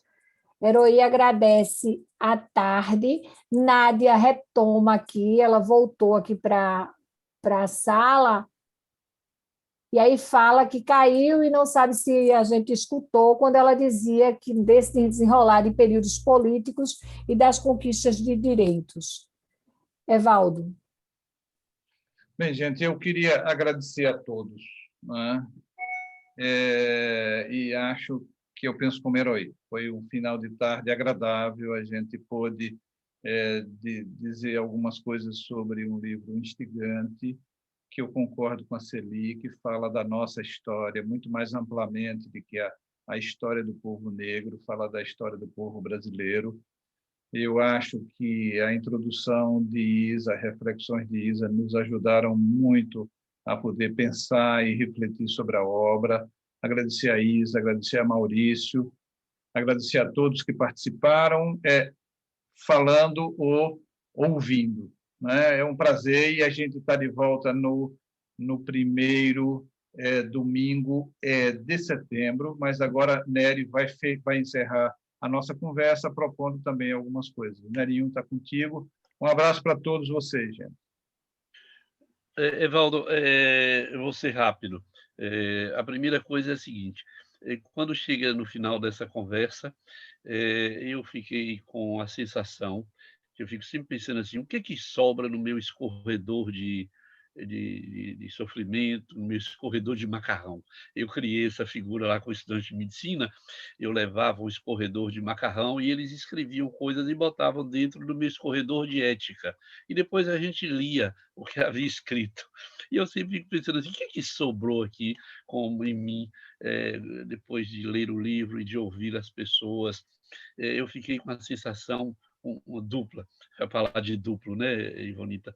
Heroí agradece à tarde. Nádia retoma aqui, ela voltou aqui para a sala. E aí fala que caiu e não sabe se a gente escutou quando ela dizia que desse desenrolar de períodos políticos e das conquistas de direitos. Evaldo. Bem, gente, eu queria agradecer a todos, né? E acho que eu penso como herói. Foi um final de tarde agradável, a gente pôde dizer algumas coisas sobre um livro instigante, que eu concordo com a Celi, que fala da nossa história muito mais amplamente do que a história do povo negro, fala da história do povo brasileiro. Eu acho que a introdução de Isa, reflexões de Isa, nos ajudaram muito a poder pensar e refletir sobre a obra. Agradecer a Isa, agradecer a Maurício, agradecer a todos que participaram, falando ou ouvindo, né? É um prazer, e a gente está de volta no primeiro domingo de setembro, mas agora Nery vai encerrar a nossa conversa, propondo também algumas coisas. Nerinho está contigo. Um abraço para todos vocês, gente. Evaldo, eu vou ser rápido. A primeira coisa é a seguinte: quando chega no final dessa conversa, eu fiquei com a sensação que eu fico sempre pensando assim: o que é que sobra no meu escorredor de sofrimento, no meu escorredor de macarrão? Eu criei essa figura lá com estudantes de medicina, eu levava um escorredor de macarrão e eles escreviam coisas e botavam dentro do meu escorredor de ética. E depois a gente lia o que havia escrito. E eu sempre fico pensando assim: o que é que sobrou aqui como em mim, depois de ler o livro e de ouvir as pessoas? Eu fiquei com a sensação uma dupla, para falar de duplo, né, Ivonita?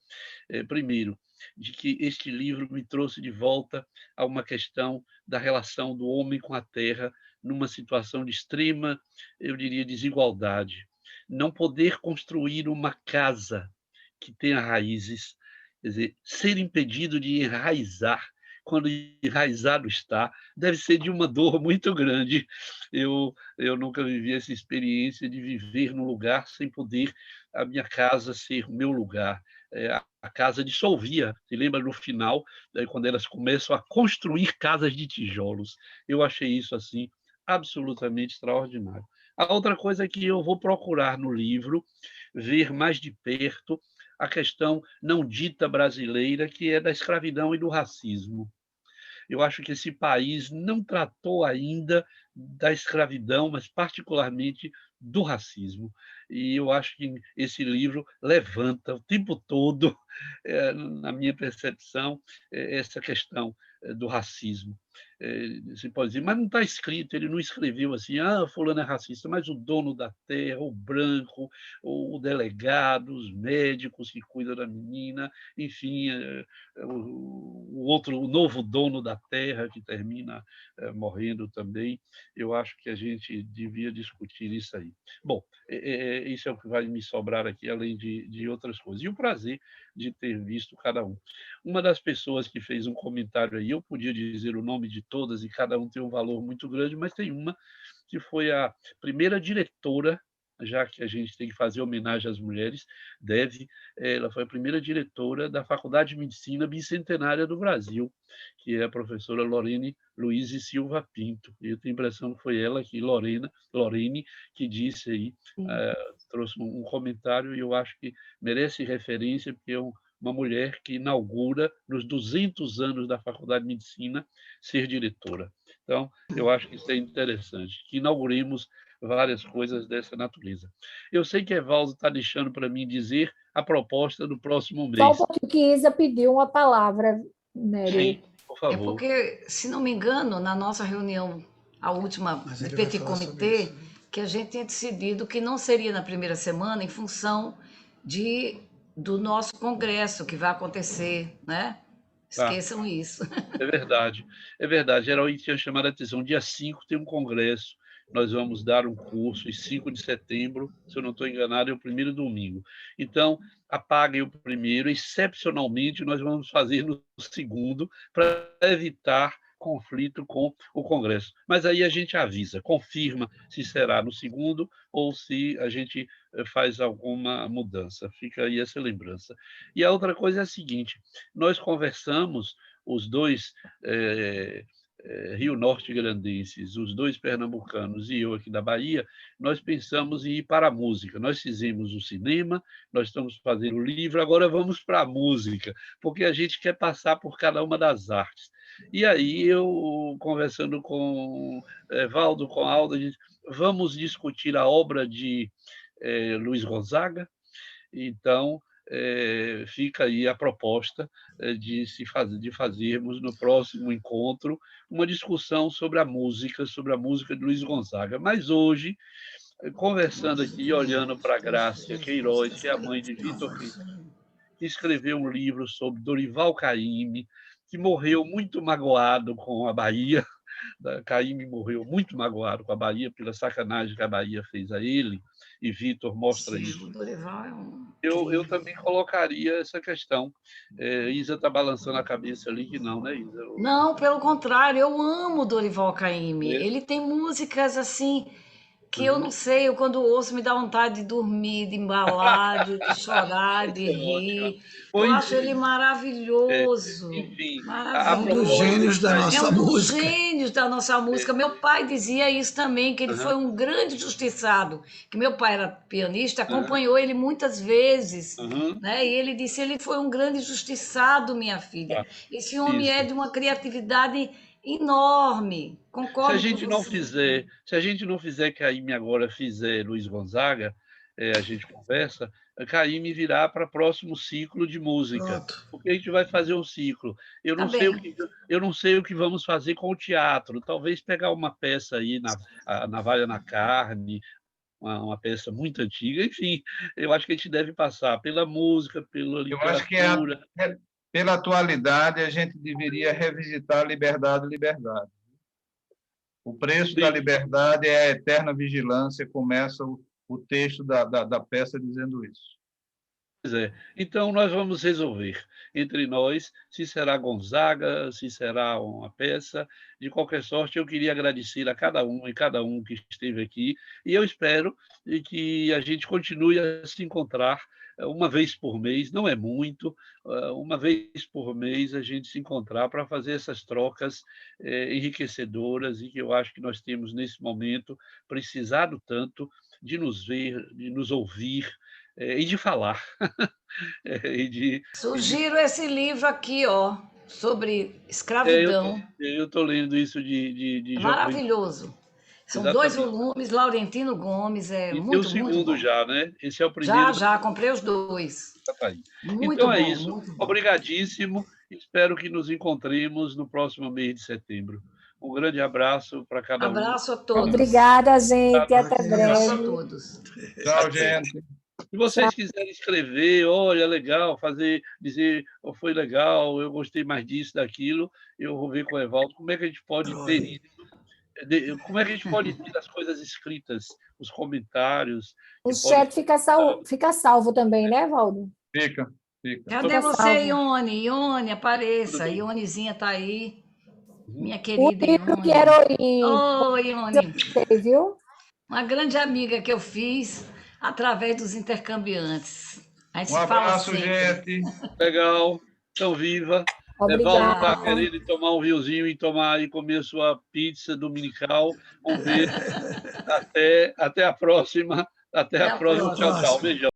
Primeiro, de que este livro me trouxe de volta a uma questão da relação do homem com a terra numa situação de extrema, eu diria, desigualdade. Não poder construir uma casa que tenha raízes, quer dizer, ser impedido de enraizar quando enraizado está, deve ser de uma dor muito grande. Eu nunca vivi essa experiência de viver num lugar sem poder a minha casa ser o meu lugar. A casa dissolvia. Se lembra no final, quando elas começam a construir casas de tijolos? Eu achei isso assim absolutamente extraordinário. A outra coisa é que eu vou procurar no livro ver mais de perto a questão não dita brasileira, que é da escravidão e do racismo. Eu acho que esse país não tratou ainda da escravidão, mas particularmente do racismo. E eu acho que esse livro levanta o tempo todo, na minha percepção, essa questão do racismo. Você pode dizer, mas não está escrito, ele não escreveu assim: fulano é racista, mas o dono da terra, o branco, o delegado, os médicos que cuidam da menina, enfim, o novo dono da terra que termina morrendo também. Eu acho que a gente devia discutir isso aí. Bom, isso é o que vai me sobrar aqui, além de outras coisas. E o prazer de ter visto cada um. Uma das pessoas que fez um comentário aí, eu podia dizer o nome de todas e cada um tem um valor muito grande, mas tem uma que foi a primeira diretora, já que a gente tem que fazer homenagem às mulheres, ela foi a primeira diretora da Faculdade de Medicina Bicentenária do Brasil, que é a professora Lorene Luiz Silva Pinto. E eu tenho a impressão que foi ela, Lorene, que disse aí, trouxe um comentário, e eu acho que merece referência, porque é uma mulher que inaugura, nos 200 anos da Faculdade de Medicina, ser diretora. Então, eu acho que isso é interessante, que inauguremos várias coisas dessa natureza. Eu sei que Evaldo está deixando para mim dizer a proposta do próximo mês. Só um pouquinho que Isa pediu uma palavra, Nery. Sim, por favor. Porque, se não me engano, na nossa reunião, a última do Petit Comitê, que a gente tinha decidido que não seria na primeira semana, em função do nosso congresso que vai acontecer, né? Esqueçam isso. É verdade, é verdade. Geralmente tinha chamado a atenção. Dia 5 tem um congresso, nós vamos dar um curso, e 5 de setembro, se eu não estou enganado, é o primeiro domingo. Então, apaguem o primeiro, excepcionalmente, nós vamos fazer no segundo, para evitar conflito com o Congresso. Mas aí a gente avisa, confirma se será no segundo ou se a gente faz alguma mudança. Fica aí essa lembrança. E a outra coisa é a seguinte: nós conversamos os dois Rio Norte Grandenses, os dois pernambucanos e eu aqui da Bahia, nós pensamos em ir para a música. Nós fizemos o cinema, nós estamos fazendo o livro, agora vamos para a música, porque a gente quer passar por cada uma das artes. E aí eu, conversando com Valdo, com Aldo, a gente, vamos discutir a obra de Luiz Gonzaga. Então, fica aí a proposta de fazermos no próximo encontro uma discussão sobre a música de Luiz Gonzaga. Mas hoje, conversando aqui, olhando para a Grácia Queiroz, que é a mãe de Vitor, que escreveu um livro sobre Dorival Caymmi, que morreu muito magoado com a Bahia. Caymmi morreu muito magoado com a Bahia pela sacanagem que a Bahia fez a ele, e Vitor mostra isso. Eu também colocaria essa questão. Isa está balançando a cabeça ali, que não, né, Isa? Não, pelo contrário, eu amo Dorival Caymmi. Ele tem músicas assim que eu não sei, eu quando ouço me dá vontade de dormir, de embalar, de chorar, de rir. Eu acho ele maravilhoso. Enfim, um dos gênios da nossa música. Gênios da nossa música. Meu pai dizia isso também, que ele foi um grande justiçado, que meu pai era pianista, acompanhou ele muitas vezes, né? E ele disse, ele foi um grande justiçado, minha filha. Esse homem é de uma criatividade enorme. Concordo se a gente com não você. fizer, se a gente não fizer Caymmi agora, fizer Luiz Gonzaga, a gente conversa, Caymmi virá para o próximo ciclo de música. Pronto. Porque a gente vai fazer um ciclo. Eu não sei o que vamos fazer com o teatro. Talvez pegar uma peça aí, a Navalha na Carne, uma peça muito antiga. Enfim, eu acho que a gente deve passar pela música, pela literatura. Eu acho que pela atualidade, a gente deveria revisitar Liberdade, Liberdade. O preço da liberdade é a eterna vigilância, começa o texto da peça dizendo isso. Pois é. Então, nós vamos resolver entre nós se será Gonzaga, se será uma peça. De qualquer sorte, eu queria agradecer a cada um que esteve aqui, e eu espero que a gente continue a se encontrar uma vez por mês, não é muito, uma vez por mês a gente se encontrar para fazer essas trocas enriquecedoras, e que eu acho que nós temos, nesse momento, precisado tanto de nos ver, de nos ouvir, e de falar. Sugiro esse livro aqui, ó, sobre escravidão. Eu estou lendo isso de maravilhoso. São Exatamente. 2 volumes, Laurentino Gomes, muito, o segundo muito já, né? Esse é o primeiro. Já, comprei os 2. Tá aí. Muito então bom, é isso. muito bom. Obrigadíssimo. Espero que nos encontremos no próximo mês de setembro. Um grande abraço para cada um. Abraço a todos. Obrigada, gente. Até Abraço a breve. todos. Tchau, gente. Se vocês quiserem escrever, olha, legal, dizer, oh, foi legal, eu gostei mais disso, daquilo, eu vou ver com o Evaldo como é que a gente pode ter isso. Como é que a gente pode ter as coisas escritas, os comentários? O chat fica salvo também, né, Valdo? Fica. Cadê você, Ione? Ione, apareça. Ionezinha está aí. Minha querida O livro Ione. que heroína. Oi, Ione. Você viu? Uma grande amiga que eu fiz através dos intercambiantes. A gente Um se fala abraço, sempre. gente. Legal, tão viva. Obrigada. Evaldo está querendo tomar um riozinho e comer sua pizza dominical. Vamos ver. Até a próxima. Até a próxima. Tchau, tchau. Beijão.